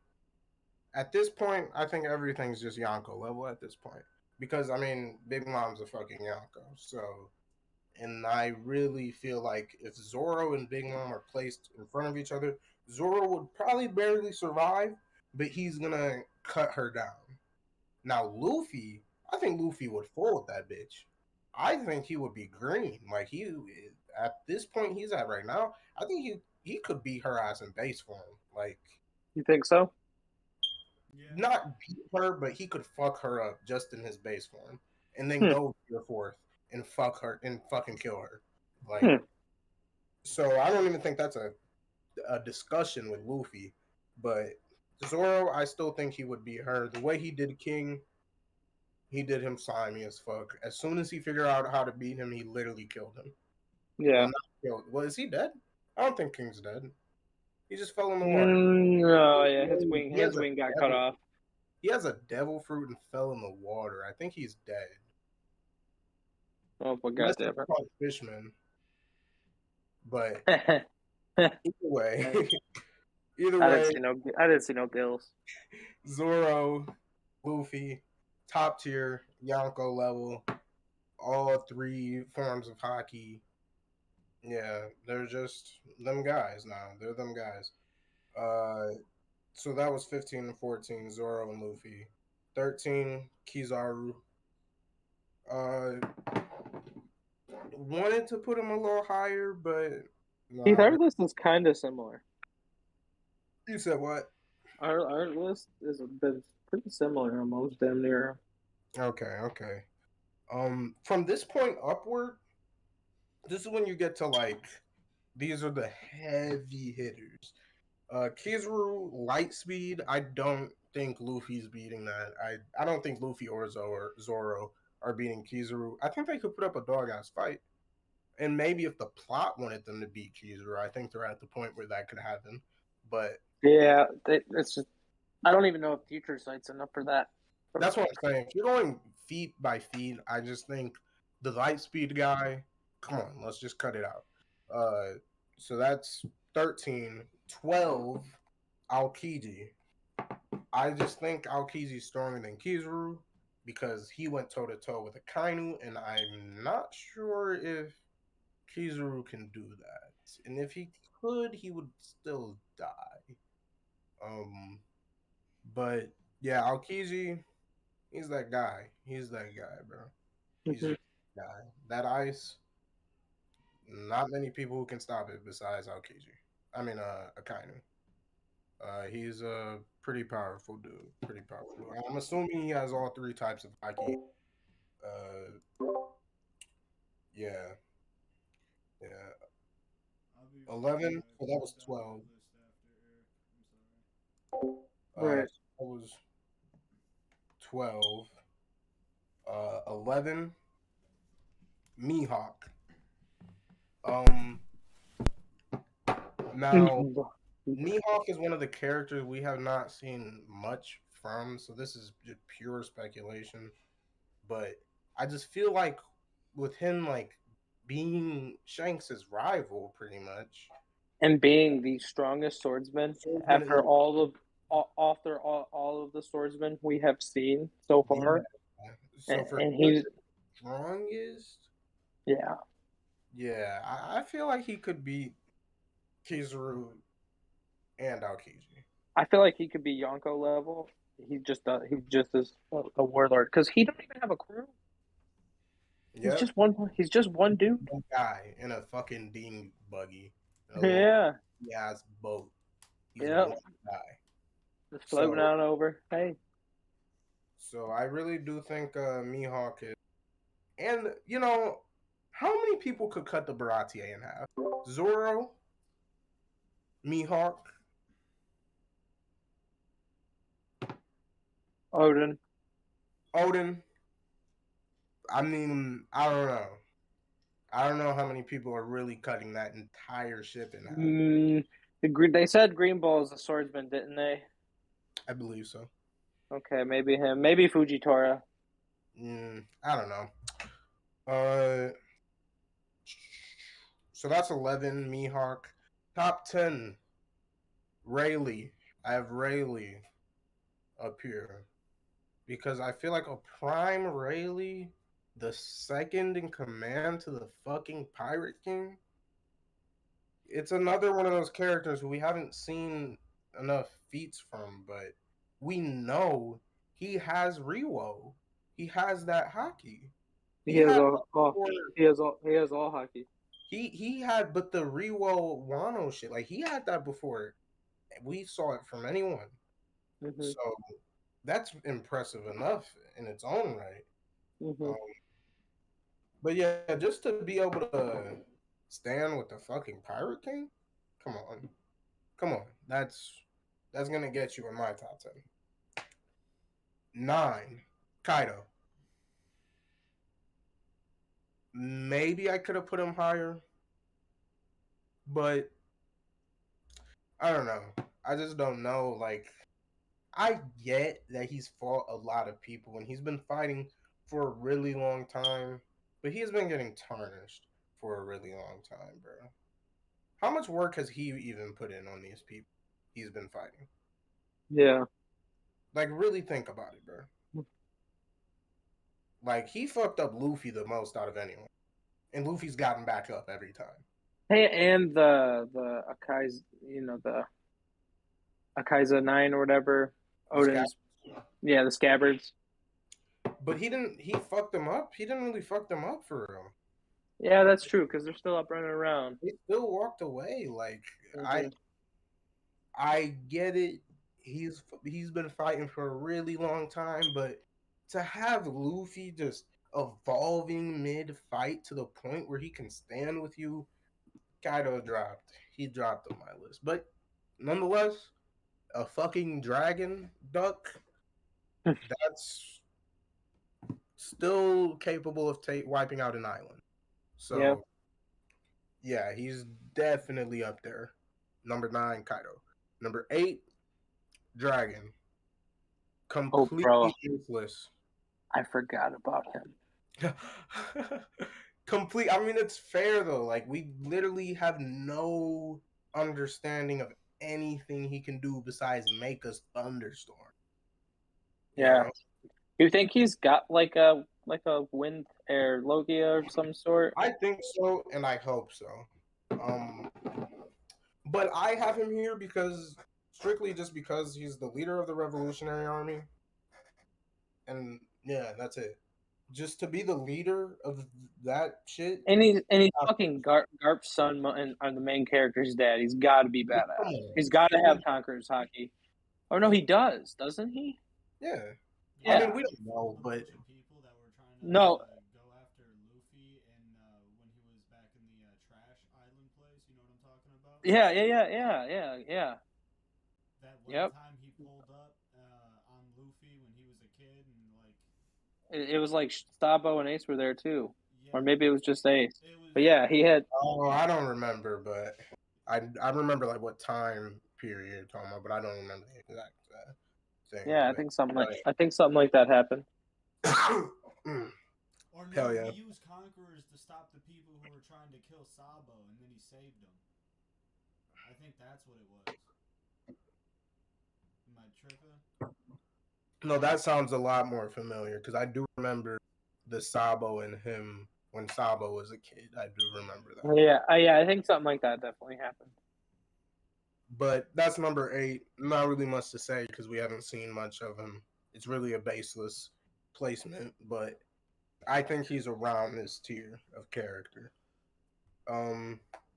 At this point, I think everything's just Yonko level at this point. Because, I mean, Big Mom's a fucking Yonko. So, and I really feel like if Zoro and Big Mom are placed in front of each other, Zoro would probably barely survive, but he's gonna cut her down. Now, Luffy, I think Luffy would fold that bitch. I think he would be green. Like, at this point he's at right now, I think he could beat her ass in base form. Like, You think so? Yeah. not beat her, but he could fuck her up just in his base form, and then Hmm. go to the fourth and fuck her and fucking kill her. Like, Hmm. so I don't even think that's a discussion with Luffy, but Zoro, I still think he would beat her. The way he did King, he did him slimy as fuck. As soon as he figured out how to beat him, he literally killed him. Well, Yeah. not killed. Well, is he dead? I don't think King's dead. He just fell in the water. No, yeah, He his has a wing got cut devil. off. He has a devil fruit and fell in the water. I think he's dead. Oh, but Unless he's goddamn called Fishman. But it! either way, I either didn't way, see no. I didn't see no gills. Zoro, Luffy, top tier, Yonko level, all three forms of hockey. Yeah, they're just them guys now. They're them guys. So that was 15 and 14, Zoro and Luffy. 13, Kizaru. Uh, wanted to put him a little higher, but Keith, nah. our list is kind of similar. You said what? Our list is been pretty similar, almost damn near. Okay, okay. From this point upward, this is when you get to like these are the heavy hitters. Kizaru light speed. I don't think Luffy's beating that. I don't think Luffy or Zoro are beating Kizaru. I think they could put up a dog ass fight. And maybe if the plot wanted them to beat Kizaru, I think they're at the point where that could happen. But Yeah, it's just I don't even know if Future Sight's enough for that. that's what I'm saying. If you're going feet by feet, I just think the light speed guy, come on, let's just cut it out. So that's 13. 12, Aokiji. I just think Aokiji's stronger than Kizaru because he went toe to toe with Akainu, and I'm not sure if Kizaru can do that. And if he could, he would still die. But yeah, Aokiji, he's that guy. He's that guy, bro. He's Mhm. just that guy. That ice, not many people who can stop it besides Aokiji. I mean, Akainu. He's a pretty powerful dude. Pretty powerful. I'm assuming he has all three types of haki. Yeah, yeah. I'll be right 11. back. So that was I'm done with 12. the list after Eric. I'm sorry. Right. So that was 12. 11. Mihawk. Um. Now, Mihawk is one of the characters we have not seen much from, so this is just pure speculation. But I just feel like with him, like being Shanks' rival, pretty much. And being the strongest swordsman Swordsman after is- all of the swordsmen we have seen so far, Yeah. So for and sure, he's strongest, yeah. yeah, I feel like he could beat Kizaru and Aokiji. I feel like he could be Yonko level. He just is a warlord because he don't even have a crew. He's Yep. just one. He's just one dude. One guy in a fucking ding buggy. A little Yeah, ass boat. He's yeah. one guy. Just floating So on over. Hey, I really do think Mihawk is, and how many people could cut the Baratie in half? Zorro, Mihawk, Odin. Odin. I mean, I don't know. I don't know how many people are really cutting that entire ship in half. They said Green Bull is a swordsman, didn't they? I believe so. Okay, maybe him. Maybe Fujitora. I don't know. Uh, so that's 11. Mihawk. Top 10. Rayleigh. I have Rayleigh up here because I feel like a prime Rayleigh, the second in command to the fucking Pirate King. It's another one of those characters who we haven't seen enough feats from, but we know he has Riwo. He has that hockey. He He has had all. before He has all hockey. he had, but the Riwo Wano shit, like he had that before we saw it from anyone. Hmm. So that's impressive enough in its own right. Hmm. Um, but yeah, just to be able to stand with the fucking Pirate King, come on, come on. That's gonna get you in my top 10. 9, Kaido. Maybe I could have put him higher, but I don't know. I just don't know. Like, I get that he's fought a lot of people and he's been fighting for a really long time, but he's been getting tarnished for a really long time, bro. How much work has he even put in on these people he's been fighting? Yeah. Like, really think about it, bro. Like, he fucked up Luffy the most out of anyone, and Luffy's gotten back up every time. Hey, and the Akai's, the Akaiza 9 or whatever. The Sky, Odin's, yeah, the scabbards. but he didn't. He fucked them up. He didn't really fuck them up for real. Yeah, that's true because they're still up running around. He still walked away. Like, I Hmm. I get it. He's been fighting for a really long time, but to have Luffy just evolving mid fight to the point where he can stand with you, Kaido dropped. He dropped on my list, but nonetheless, a fucking dragon duck that's still capable of wiping out an island. Yeah. So yeah, he's definitely up there. Number 9, Kaido. Number 8, Dragon. Oh, bro, Completely useless. I forgot about him. Complete. I mean, it's fair though. Like, we literally have no understanding of anything he can do besides make us thunderstorm. You Yeah. know? You think he's got like a wind air Logia of some sort? I think so, and I hope so. Um, but I have him here because strictly just because he's the leader of the Revolutionary Army, and yeah, that's it. Just to be the leader of that shit. And he's fucking Garp's son and the main character's dad. He's got to be Come badass. on. He's got to have Conqueror's hockey. Oh no, he does, doesn't he? Yeah. Yeah. I mean, we don't know, but people that were trying to No. go after Luffy and when he was back in the trash island place, you know what I'm talking about? Yeah. That one Yep. time he pulled up on Luffy when he was a kid and like It was like Sabo and Ace were there too, yeah, or maybe it was just Ace. it was But yeah, he had. oh, I don't remember. But I remember like what time period you're talking about, but I don't remember the exact thing. Yeah, but, I think something like that happened. or no, Hell yeah. he used conquerors to stop the people who were trying to kill Sabo, and then he saved them. I think that's what it was. Am I tripping? No, that sounds a lot more familiar because I do remember the Sabo and him when Sabo was a kid. I do remember that. Yeah, I think something like that definitely happened. But that's number 8. Not really much to say because we haven't seen much of him. It's really a baseless placement, but I think he's around this tier of character.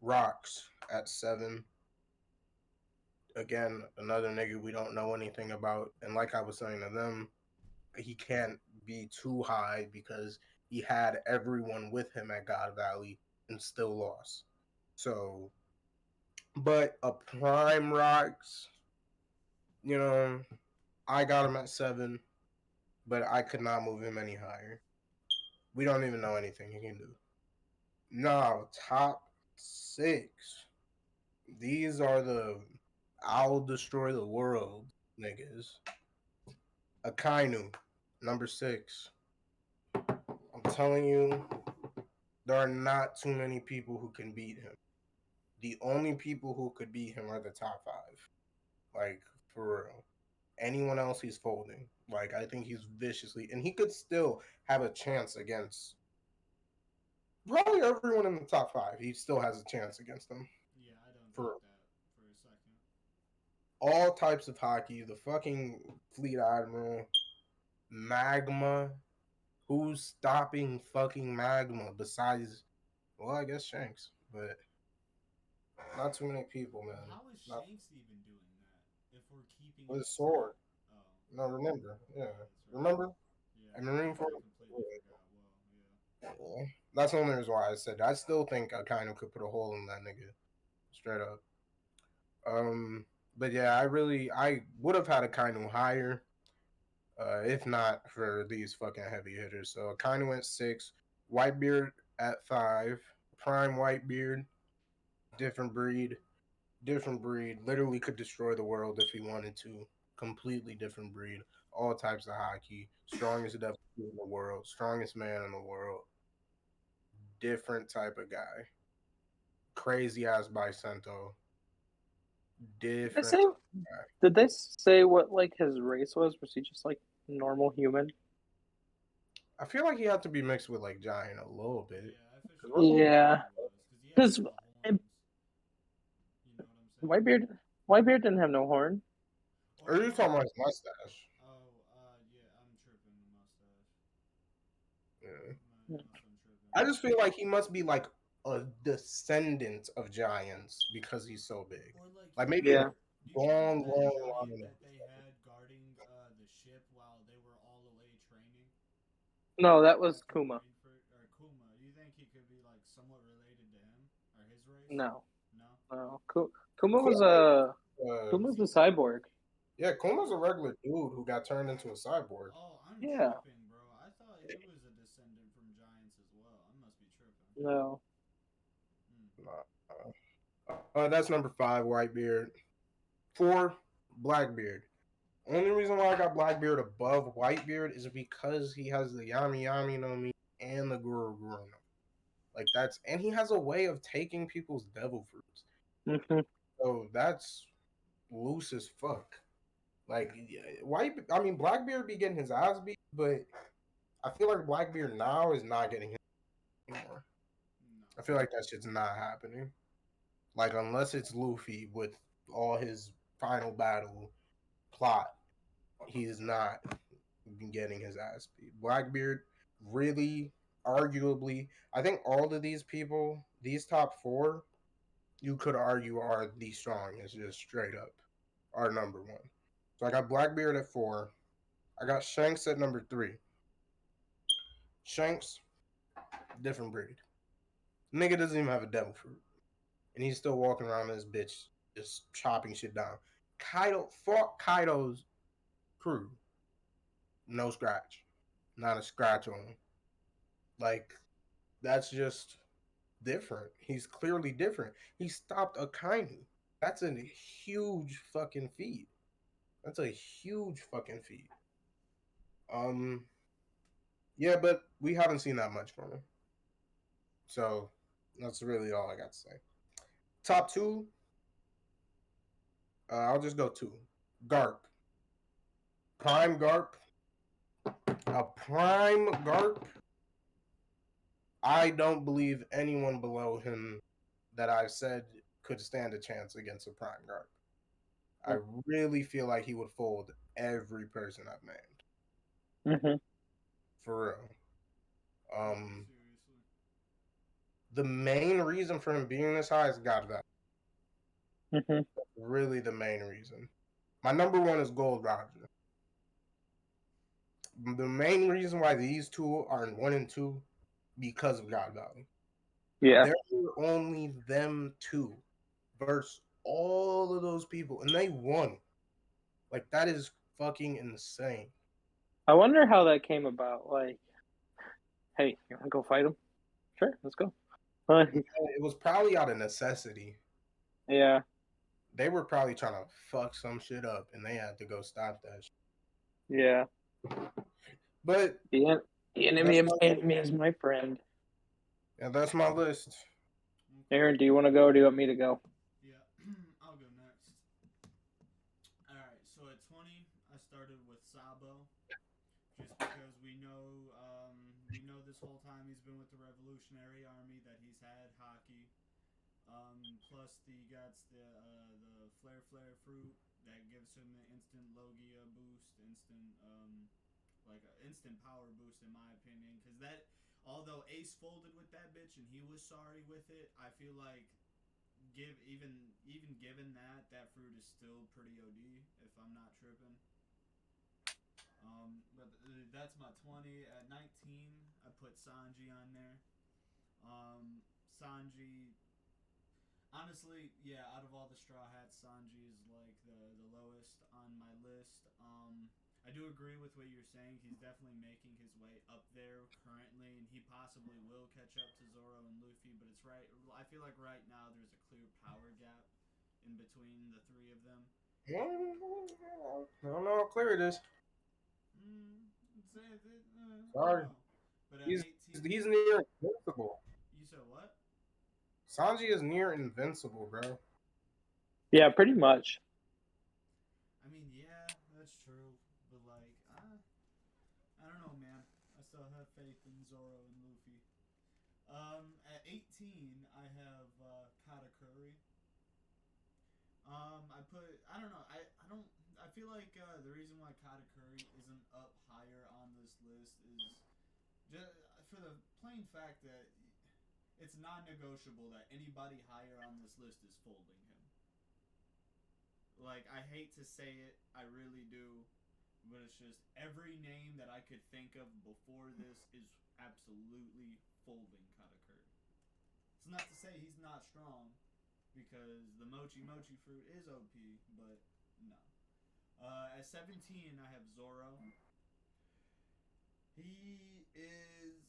Rocks at 7. Again, another nigga we don't know anything about. And like I was saying to them, he can't be too high because he had everyone with him at God Valley and still lost. So, but a prime Rocks, you know, I got him at 7, but I could not move him any higher. We don't even know anything he can do. Now, top 6. These are the I'll destroy the world niggas. Akainu, number 6. I'm telling you, there are not too many people who can beat him. The only people who could beat him are the top 5. Like, for real. Anyone else he's folding. Like, I think he's viciously, and he could still have a chance against probably everyone in the top 5. He still has a chance against them. Yeah, I don't For doubt that for a second. all types of hockey, the fucking Fleet Admiral, Magma. Who's stopping fucking Magma besides, well, I guess Shanks, but not too many people, man. How is Not Shanks even doing that? If we're keeping with a it sword. Oh. No, remember, yeah, That's right. remember. Yeah, And Marine I Corps. completely forgot. Well, yeah. Yeah. That's the only reason why I said that. I still think I kind of could put a hole in that nigga, straight up. But yeah, I would have had a kind of higher, if not for these fucking heavy hitters. So Akainu at 6, Whitebeard at 5, Prime Whitebeard, different breed, literally could destroy the world if he wanted to. Completely different breed, all types of hockey, strongest devil in the world, strongest man in the world, different type of guy, crazy ass Bicento, They different say, guy. did they say what like his race was? Was he just like normal human? I feel like he had to be mixed with like Giant a little bit. Yeah, I for sure Yeah, because he because had no horns. You know what I'm saying? Whitebeard didn't have no horn. Or you talking about his mustache? Oh, yeah, I'm tripping the mustache. Yeah. Unless I'm tripping. I just feel like he must be like a descendant of giants because he's so big. Or Like you maybe a Yeah. remember, do you long, remember that long giant line. that they had guarding the ship while they were all away training? No, that was Kuma. Or Kuma. Do you think he could be like somewhat related to him or his race? No, No. no. Kuma was a Kuma's a cyborg. Yeah, Kuma's a regular dude who got turned into a cyborg. Oh, I'm Yeah. tripping, bro. I thought he was a descendant from giants as well. I must be tripping. No. That's number 5, Whitebeard. 4, Blackbeard. Only reason why I got Blackbeard above Whitebeard is because he has the Yami Yami no Mi and the Guru Guru no. Like that's, and he has a way of taking people's devil fruits. Mm-hmm. So that's loose as fuck. Like Blackbeard be getting his ass beat, but I feel like Blackbeard now is not getting hit anymore. No. I feel like that shit's not happening. Like unless it's Luffy with all his final battle plot, he's not getting his ass beat. Blackbeard really, arguably, I think all of these people, these top 4, you could argue are the strongest, just straight up, are number 1. So I got Blackbeard at 4. I got Shanks at number 3. Shanks, different breed. Nigga doesn't even have a devil fruit. And he's still walking around this bitch just chopping shit down. Kaido fought Kaido's crew. No scratch. Not a scratch on him. Like, that's just different. He's clearly different. He stopped Akainu. That's a huge fucking feat. That's a huge fucking feat. Yeah, but we haven't seen that much from him. So that's really all I got to say. Top 2, I'll just go 2. Garp. Prime Garp. A prime Garp. I don't believe anyone below him that I've said could stand a chance against a prime Garp. I really feel like he would fold every person I've named. Mm-hmm. For real. Seriously. The main reason for him being this high is God value. Mm-hmm. Really the main reason. My number one is Gold Roger. The main reason why these two are in 1 and 2 because of God value. Yeah. There were only them two versus all of those people, and they won. Like, that is fucking insane. I wonder how that came about. Like, hey, you want to go fight him? Sure, let's go. It was probably out of necessity. Yeah. They were probably trying to fuck some shit up, and they had to go stop that shit. Yeah. But the enemy of my enemy is my friend. yeah, that's my list. Aaron, do you want to go or do you want me to go? Yeah, I'll go next. Alright, so at 20, I started with Sabo. Just because we know this whole time he's been with the Revolutionary Army that he's had hockey. Plus he got the flare fruit that gives him the instant Logia boost, instant power boost in my opinion. Because that, although Ace folded with that bitch and he was sorry with it, I feel like even given that fruit is still pretty OD if I'm not tripping. But that's my 20. At 19, I put Sanji on there. Sanji, honestly, yeah, out of all the Straw Hats, Sanji is like the lowest on my list. I do agree with what you're saying. He's definitely making his way up there currently, and he possibly will catch up to Zorro and Luffy. But it's right. I feel like right now there's a clear power gap in between the three of them. I don't know how clear it is. Sorry. But He's 18, he's near invincible. you said what? Sanji is near invincible, bro. Yeah, pretty much. I mean, yeah, that's true. But like, I don't know, man. I still have faith in Zoro and Luffy. At 18, I have Katakuri. I don't know. I feel like the reason why Katakuri isn't up higher on this list is just for the plain fact that it's non-negotiable that anybody higher on this list is folding him. Like, I hate to say it, I really do, but it's just every name that I could think of before this is absolutely folding Katakuri. It's not to say he's not strong, because the mochi fruit is OP, but no. At 17, I have Zorro. He is.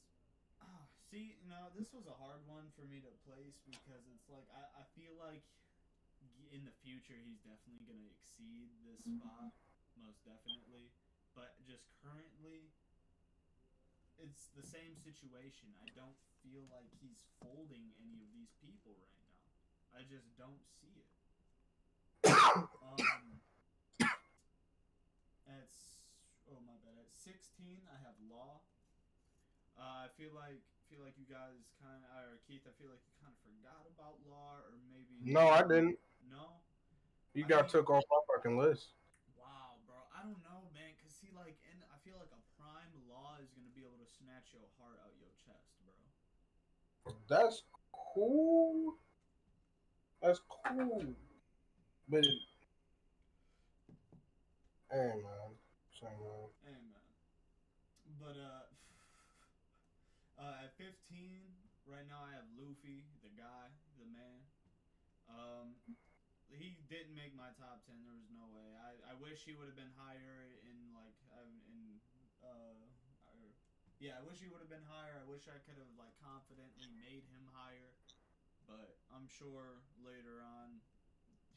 See, now this was a hard one for me to place because it's like I feel like in the future he's definitely gonna exceed this spot, most definitely. But just currently, it's the same situation. I don't feel like he's folding any of these people right now. I just don't see it. At 16, I have Law. I feel like you guys kind of, or Keith, I feel like you kind of forgot about Law, or maybe. No, I didn't. No. You got took off my fucking list. Wow, bro. I don't know, man. Cause see, like, and I feel like a prime Law is gonna be able to snatch your heart out your chest, bro. That's cool. That's cool. But hey, man. Same man. Hey, man. But at 15, right now I have Luffy, the guy, the man. He didn't make my top 10. There was no way. I wish he would have been higher I wish he would have been higher. I wish I could have like confidently made him higher. But I'm sure later on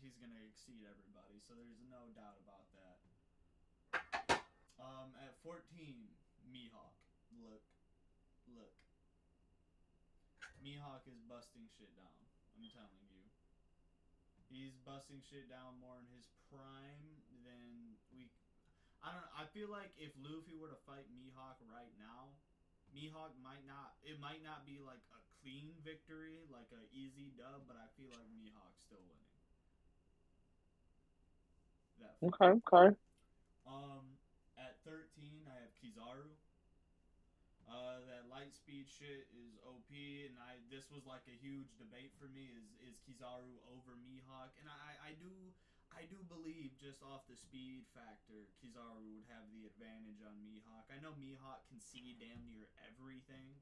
he's gonna exceed everybody. So there's no doubt about that. At 14, Mihawk. Look. Mihawk is busting shit down. I'm telling you. He's busting shit down more in his prime than we. I don't know. I feel like if Luffy were to fight Mihawk right now, Mihawk might not. It might not be like a clean victory, like a easy dub, but I feel like Mihawk's still winning. that fight. Okay, okay. At 13, I have Kizaru. That light speed shit is OP, and this was like a huge debate for me. Is Kizaru over Mihawk? And I do believe just off the speed factor, Kizaru would have the advantage on Mihawk. I know Mihawk can see damn near everything,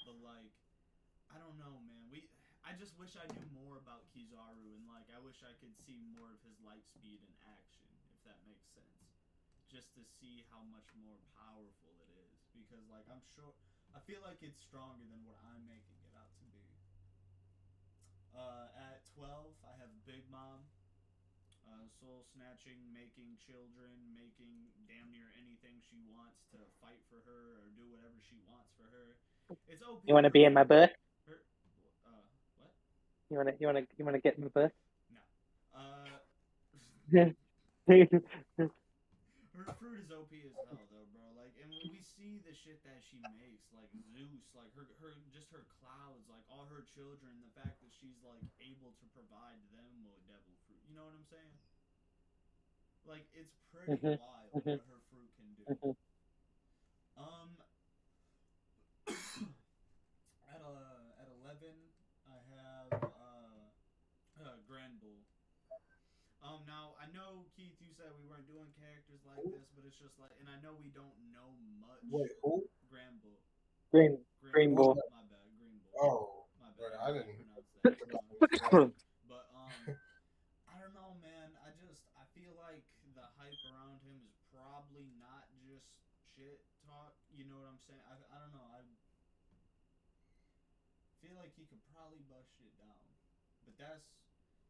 but like I don't know, man. I just wish I knew more about Kizaru, and like I wish I could see more of his light speed in action, if that makes sense. Just to see how much more powerful it is, because like I feel like it's stronger than what I'm making it out to be. At 12, I have Big Mom. Soul snatching, making children, making damn near anything she wants to fight for her or do whatever she wants for her. It's OP. You want to be in my book? Her, what? You wanna get in my book? No. Yeah. Her fruit is OP as hell though, bro. Like, and when we see the shit that she makes, like Zeus, like her just her clouds, like all her children, the fact that she's like able to provide them with devil fruit. You know what I'm saying? Like, it's pretty wild what her fruit can do. Um, at 11, I have Grand Bull. Now I know Keith, you said we weren't doing characters like this, but it's just like, and I know we don't know much. Wait, who? Grand Bull. Green Bull. My bad, Green Bull. Oh, My but bad. I didn't pronounce that wrong. But I don't know, man. I feel like the hype around him is probably not just shit talk. You know what I'm saying? I don't know. I feel like he could probably bust shit down, but that's.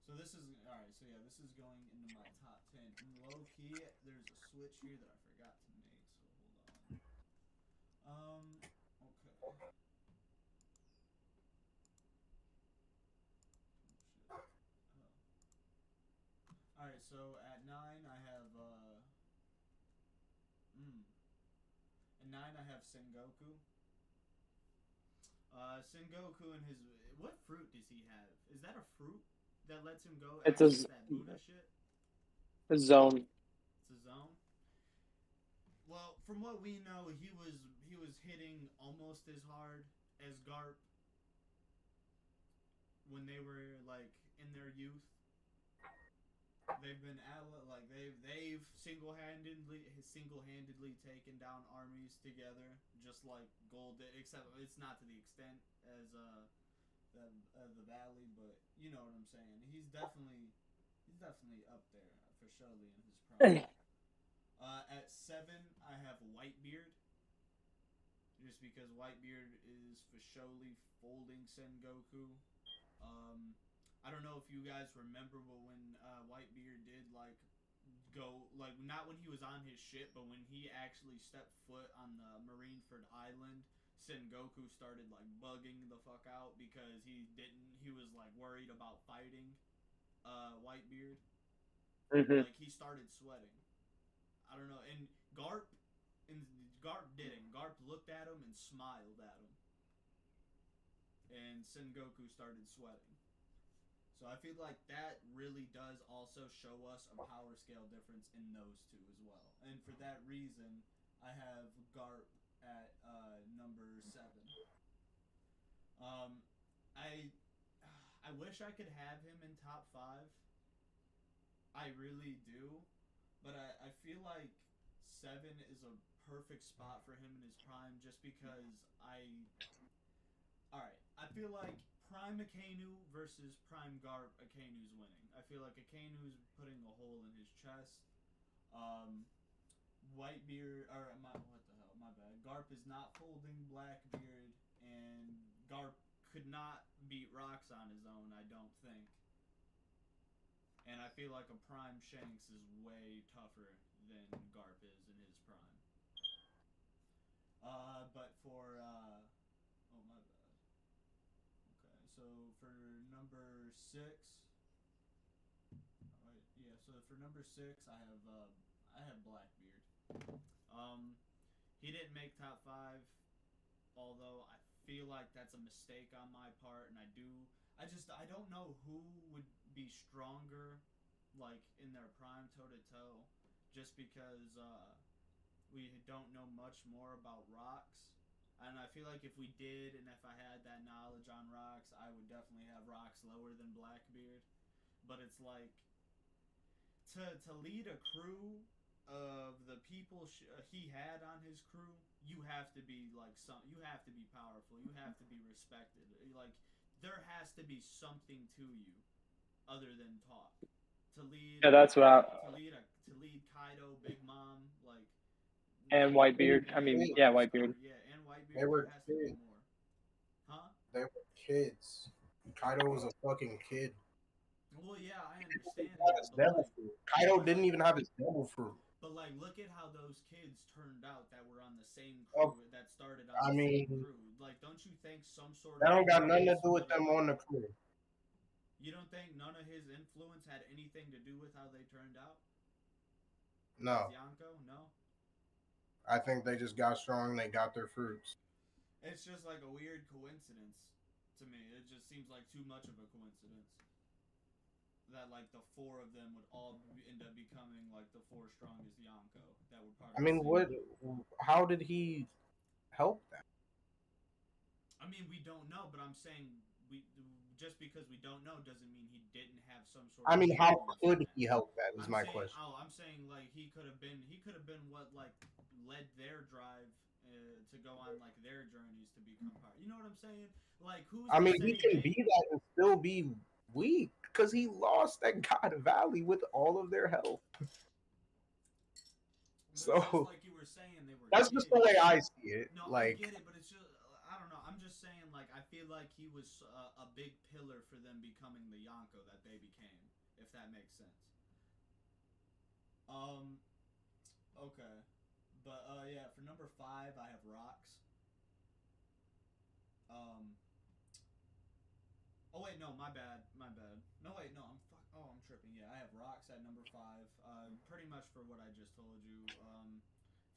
So this is alright. So yeah, this is going into my top 10. In low key, there's a switch here that I forgot to make. So hold on. Okay. Oh, shit. Alright, so at 9 I have at 9 I have Sengoku. Sengoku and his what fruit does he have? Is that a fruit that lets him go It's access that Buddha shit? a zone. It's a zone. Well, from what we know, he was hitting almost as hard as Garp when they were like in their youth. They've been like they've single-handedly taken down armies together, just like Gold did. Except it's not to the extent as the Valley, but you know what I'm saying. He's definitely up there for surely in his prime. At 7, I have Whitebeard, just because Whitebeard is for surely folding Sengoku. I don't know if you guys remember, but when Whitebeard did like go like not when he was on his ship, but when he actually stepped foot on the Marineford Island, Sengoku started like bugging the fuck out because he was like worried about fighting Whitebeard. Like he started sweating. I don't know, and Garp didn't. Garp looked at him and smiled at him, and Sengoku started sweating. So I feel like that really does also show us a power scale difference in those two as well. And for that reason, I have Garp at number 7. Um, I wish I could have him in top 5. I really do, but I feel like 7 is a perfect spot for him in his prime, just because Alright, I feel like Prime Akainu versus Prime Garp, Akainu's winning. I feel like Akainu's putting a hole in his chest. Whitebeard, or what the hell, my bad. Garp is not folding Blackbeard, and Garp could not beat Rocks on his own, I don't think. And I feel like a Prime Shanks is way tougher than Garp is in his prime. But for, oh my bad. So for number 6, so for number 6, I have Blackbeard. He didn't make top 5, although I feel like that's a mistake on my part, and I don't know who would be stronger like in their prime toe to toe, just because we don't know much more about rocks. And I feel like if we did, and if I had that knowledge on rocks, I would definitely have rocks lower than Blackbeard. But it's like to lead a crew of the people he had on his crew, you have to be like you have to be powerful, you have to be respected. Like there has to be something to you other than talk. To lead, Yeah, that's what to lead Kaido, Big Mom, like and Whitebeard. I and mean, yeah, White Whitebeard. yeah, and They Whitebeard. There were has to be kids. more, huh? They were kids. Kaido was a fucking kid. Well, yeah, I understand Had that, his devil fruit. Kaido didn't even have his devil fruit. but like, look at how those kids turned out that were on the same Oh, crew that started on I the same mean, crew. Like, don't you think some sort that of don't got nothing to influence do with would have them like? on the crew. You don't think none of his influence had anything to do with how they turned out as No, Yonko? No. I think they just got strong. They got their fruits. It's just like a weird coincidence to me. It just seems like too much of a coincidence that like the four of them would all end up becoming like the four strongest Yonko that were part I of the mean, same what? group. How did he help them? I mean, we don't know, but I'm saying we just because we don't know doesn't mean he didn't have some sort I of mean, how influence in could that. he help that? Is I'm my saying, question. I'm saying like he could have been what like led their drive to go on like their journeys to become part. You know what I'm saying? Like who's I to mean, say he can they? be that and still be weak because he lost that God Valley with all of their health. But it's just So like you were saying, they were that's just the kids. way I see it. No, I Like, get it, but it's just I don't know. I'm just saying like I feel like he was a big pillar for them becoming the Yonko that they became, if that makes sense. Um. Okay. But yeah, for number 5, I have rocks. Um. Oh wait, no, my bad, my bad. No wait, no, I'm fuck. Oh, I'm tripping. Yeah, I have rocks at number 5. Pretty much for what I just told you.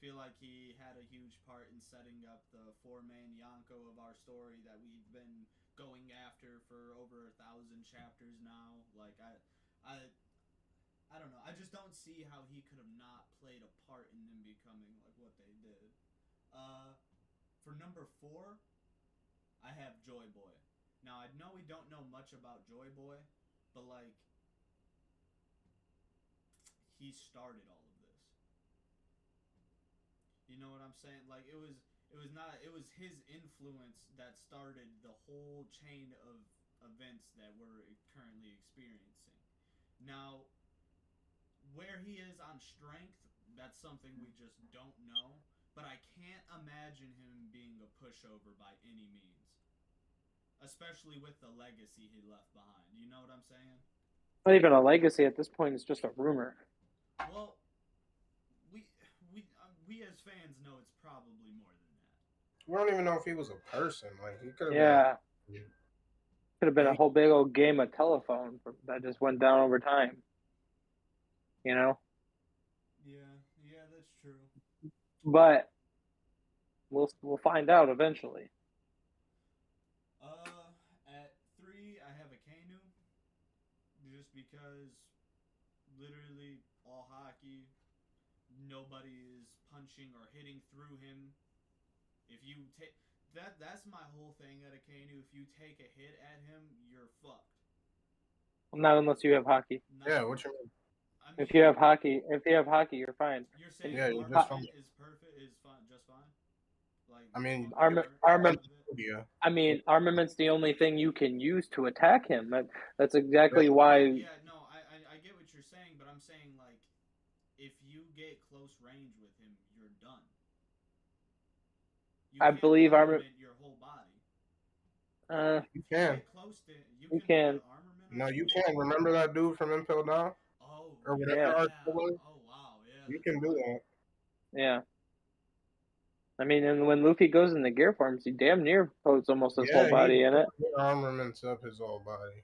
Feel like he had a huge part in setting up the four main Yonko of our story that we've been going after for over 1,000 chapters now. Like I don't know. I just don't see how he could have not played a part in them becoming like what they did. For number 4, I have Joy Boy. Now I know we don't know much about Joy Boy, but like he started all of this. You know what I'm saying? Like it was his influence that started the whole chain of events that we're currently experiencing. Now, where he is on strength, that's something we just don't know. But I can't imagine him being a pushover by any means, especially with the legacy he left behind. You know what I'm saying? Not even a legacy at this point. It's just a rumor. Well, we we as fans know it's probably more than that. we don't even know if he was a person. Like, he could have Yeah, been. could have been a Maybe. whole big old game of telephone that just went down over time. You know, Yeah, yeah, that's true. but we'll find out eventually. At 3, I have a Kanu, just because literally all hockey, nobody is punching or hitting through him. If you take that's my whole thing at a Kanu. If you take a hit at him, you're fucked. Not unless you have hockey. Not, Yeah, what you mean? I If mean, you have hockey, you're fine. you're saying Yeah, you're just fine. armament is perfect, is fine, just fine. Like I mean, Armament. yeah. I mean, armament's the only thing you can use to attack him. That's Yeah. exactly why. Yeah, no, I get what you're saying, but I'm saying like if you get close range with him, you're done. You I can't believe armament your whole body. You If you can. get close to You can can. put armament No, on you someone. can. Remember that dude from Impel Down? Oh Or whatever Yeah. arc it was? oh wow, yeah, You that's can do right. that. Yeah. I mean, and when Luffy goes in the gear forms, he damn near puts almost his whole Yeah, he body in it. armaments up his whole body.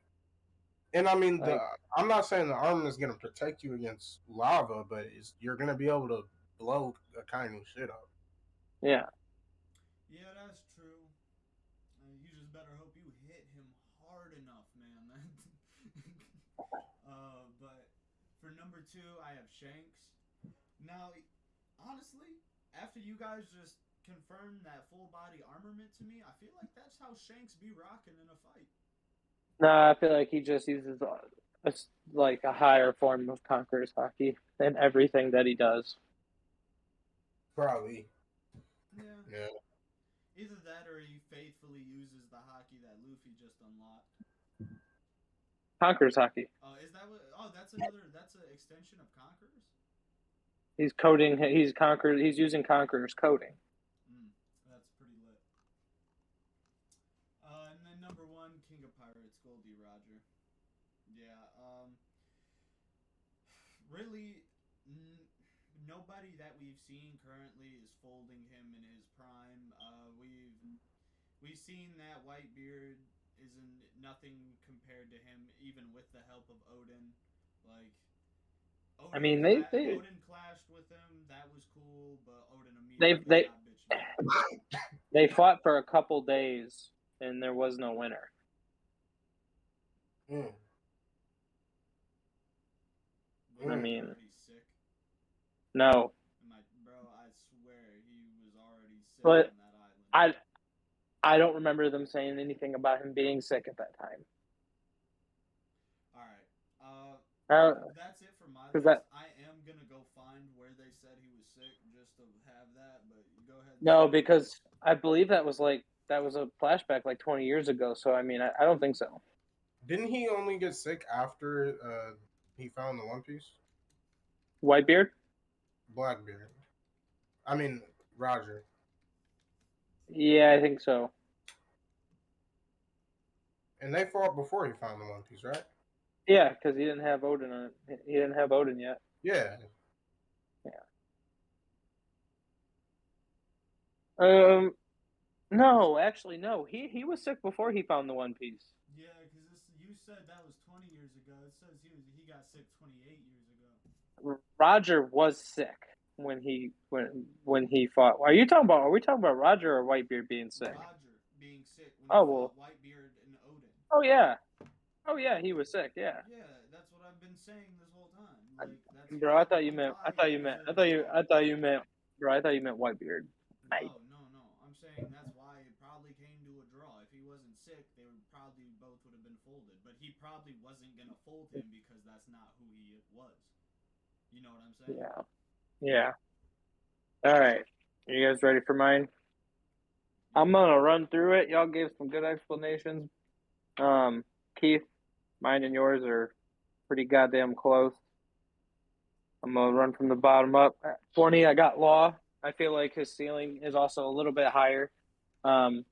And I mean, Like, I'm not saying the armament is going to protect you against lava, but you're going to be able to blow a kind of shit up. yeah. Yeah, that's true. You just better hope you hit him hard enough, man. But 2, I have Shanks. Now, honestly, after you guys just confirmed that full body armament to me, I feel like that's how Shanks be rocking in a fight. No, I feel like he just uses like a higher form of Conqueror's hockey in everything that he does. Probably. Yeah. Yeah. Either that or he faithfully uses the hockey that Luffy just unlocked. Conqueror's hockey. Is that what? Oh, that's an extension of Conqueror's? He's coding. He's Conqueror. He's using Conqueror's coding. That's pretty lit. And then number 1, King of Pirates, Goldie Roger. Yeah. Really, nobody that we've seen currently is folding him in his prime. We've seen that Whitebeard isn't nothing compared to him, even with the help of Odin. Like, Odin, I mean, Odin clashed with him. That was cool, but Odin immediately got bitched. They fought for a couple days, and there was no winner. I mean, sick. No. Bro, I swear he was already sick but on that island. I don't remember them saying anything about him being sick at that time. Alright. That's it for my list. I am going to go find where they said he was sick just to have that, but go ahead. No, because I believe that was a flashback like 20 years ago, so I mean, I don't think so. Didn't he only get sick after he found the One Piece? Whitebeard? Blackbeard. I mean, Roger. Yeah, I think so. And they fought before he found the One Piece, right? Yeah, because he didn't have Odin on it. He didn't have Odin yet. Yeah. No, actually, no. He was sick before he found the One Piece. Yeah, because you said that was 20 years ago. It says he got sick 28 years ago. Roger was sick when he fought. Are we talking about Roger or Whitebeard being sick? Roger being sick when he fought Whitebeard and Odin. Oh yeah, he was sick. Yeah. Yeah, that's what I've been saying this whole time. Like, bro, I thought you meant Whitebeard. No. I'm saying that's why it probably came to a draw. If he wasn't sick, they would probably both would have been folded. But he probably wasn't gonna fold him because that's not who he was. You know what I'm saying? Yeah. All right. Are you guys ready for mine? I'm gonna run through it. Y'all gave some good explanations. Keith, mine and yours are pretty goddamn close. I'm gonna run from the bottom up. At 20, I got Law. I feel like his ceiling is also a little bit higher. I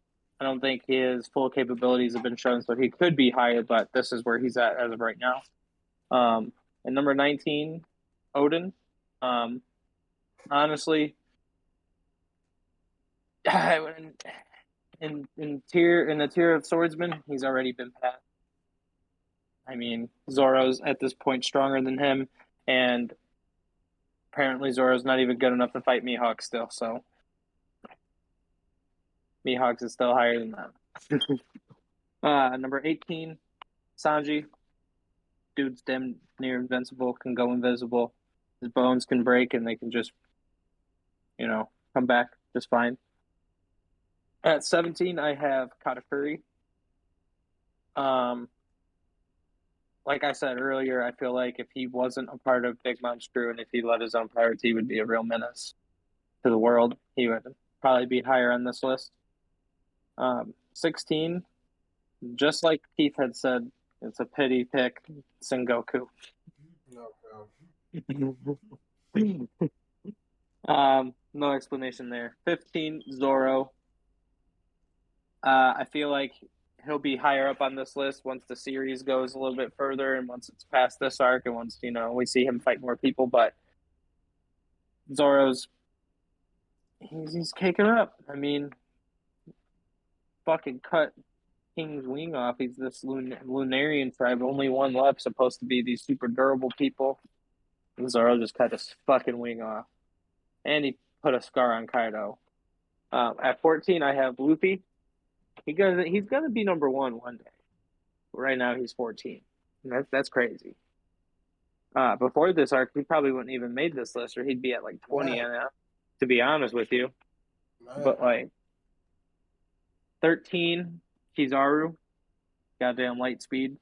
don't think his full capabilities have been shown, so he could be higher, but this is where he's at as of right now. And number 19, Odin. Honestly, in the tier of swordsmen, he's already been passed. I mean, Zorro's at this point stronger than him, and apparently Zorro's not even good enough to fight Mihawk still, so Mihawk is still higher than that. Number 18, Sanji. Dude's damn near invincible, can go invisible. His bones can break, and they can just, come back just fine. At 17, I have Katakuri. Like I said earlier, I feel like if he wasn't a part of Big Mom's crew and if he led his own pirates, he would be a real menace to the world. He would probably be higher on this list. 16, just like Keith had said, it's a pity pick, Sengoku. No explanation there. 15, Zorro. I feel like he'll be higher up on this list once the series goes a little bit further and once it's past this arc and once, we see him fight more people. But Zorro's, he's kicking up. I mean, fucking cut King's wing off. He's this Lunarian tribe. Only one left, supposed to be these super durable people. And Zorro just cut his fucking wing off. And he put a scar on Kaido. At 14, I have Luffy. He's gonna be number one day. Right now, he's 14. That's crazy. Before this arc, he probably wouldn't even made this list, or he'd be at like 20 Right. now, to be honest with you. But like 13, Kizaru, goddamn light speed.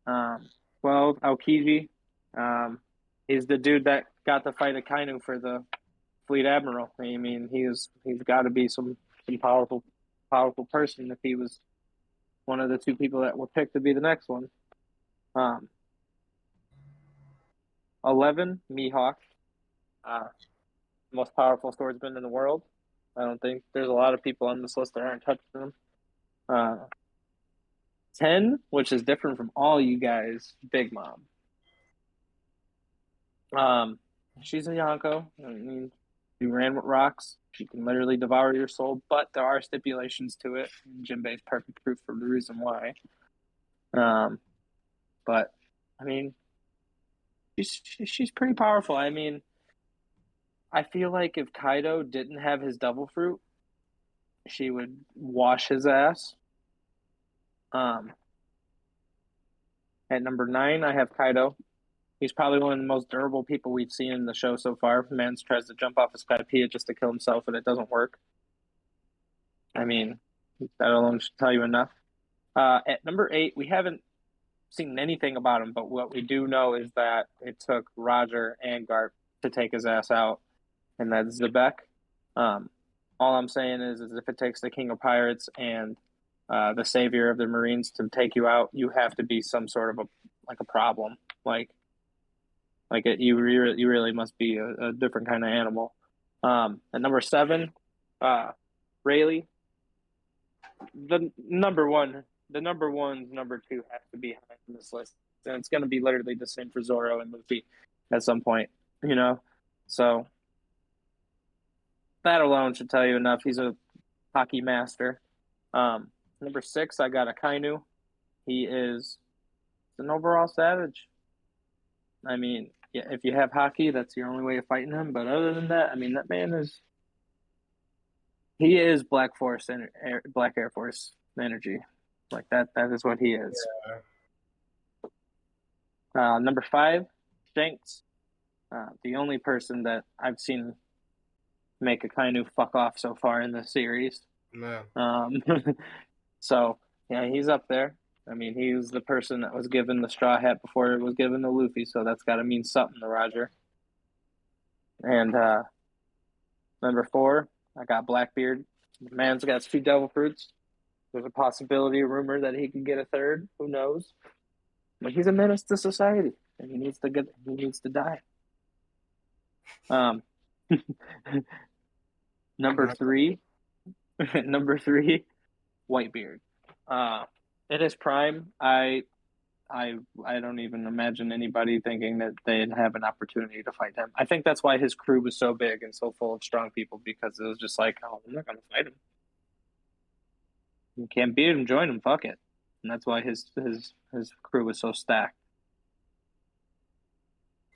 12, Aokiji. He's the dude that got to fight Akainu for the Fleet Admiral. I mean, he's got to be some powerful person if he was one of the two people that were picked to be the next one. 11, Mihawk. Most powerful swordsman in the world. I don't think there's a lot of people on this list that aren't touching him. 10, which is different from all you guys, Big Mom. She's a Yonko. I mean, she ran with rocks. She can literally devour your soul, but there are stipulations to it. Jinbei's perfect proof for the reason why. But I mean, she's pretty powerful. I mean, I feel like if Kaido didn't have his devil fruit, she would wash his ass. At number 9, I have Kaido. He's probably one of the most durable people we've seen in the show so far. Man tries to jump off a Skypiea just to kill himself, and it doesn't work. I mean, that alone should tell you enough. At number 8, we haven't seen anything about him, but what we do know is that it took Roger and Garp to take his ass out, and that's Zebek. All I'm saying is if it takes the King of Pirates and the savior of the Marines to take you out, you have to be some sort of a problem. You really must be a different kind of animal. At number 7, Rayleigh. The number one's number 2 has to be high on this list, and it's going to be literally the same for Zorro and Luffy at some point, you know. So that alone should tell you enough. He's a hockey master. Number 6, I got Akainu. He is an overall savage. I mean, yeah, if you have hockey, that's your only way of fighting him. But other than that, I mean, that man is Black Air Force energy. Like that is what he is. Yeah. Number 5, Shanks. The only person that I've seen make Akainu fuck off so far in the series. Man. So, yeah, he's up there. I mean, he was the person that was given the straw hat before it was given to Luffy, so that's got to mean something to Roger. And number 4, I got Blackbeard. The man's got 2 devil fruits. There's a possibility, a rumor that he could get a 3rd. Who knows? But he's a menace to society, and he needs to die. Number 3, Whitebeard. In his prime, I don't even imagine anybody thinking that they'd have an opportunity to fight him. I think that's why his crew was so big and so full of strong people, because it was just like, oh, I'm not going to fight him. You can't beat him, join him, fuck it. And that's why his crew was so stacked.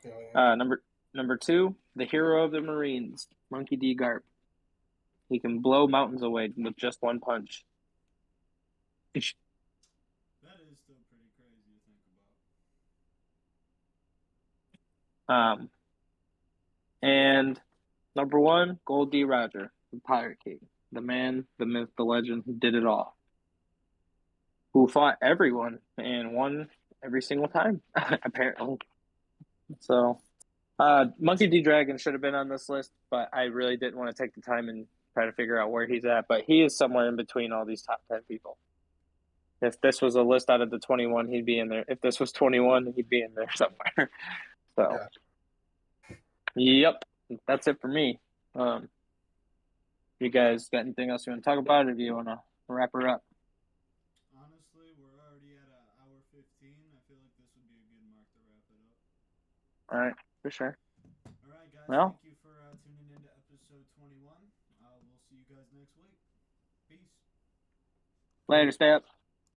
Yeah. Number 2, the hero of the Marines, Monkey D. Garp. He can blow mountains away with just one punch. That is still pretty crazy to think about. And number 1, Gold D. Roger, the Pirate King, the man, the myth, the legend, who did it all, who fought everyone and won every single time, apparently. So, Monkey D. Dragon should have been on this list, but I really didn't want to take the time and try to figure out where he's at. But he is somewhere in between all these top 10 people. If this was a list out of the 21, he'd be in there. If this was 21, he'd be in there somewhere. So, Yep, that's it for me. You guys got anything else you want to talk about, or do you want to wrap her up? Honestly, we're already at an hour 15. I feel like this would be a good mark to wrap it up. All right, for sure. All right, guys. Well, thank you for tuning in to episode 21. We'll see you guys next week. Peace. Later, stay up.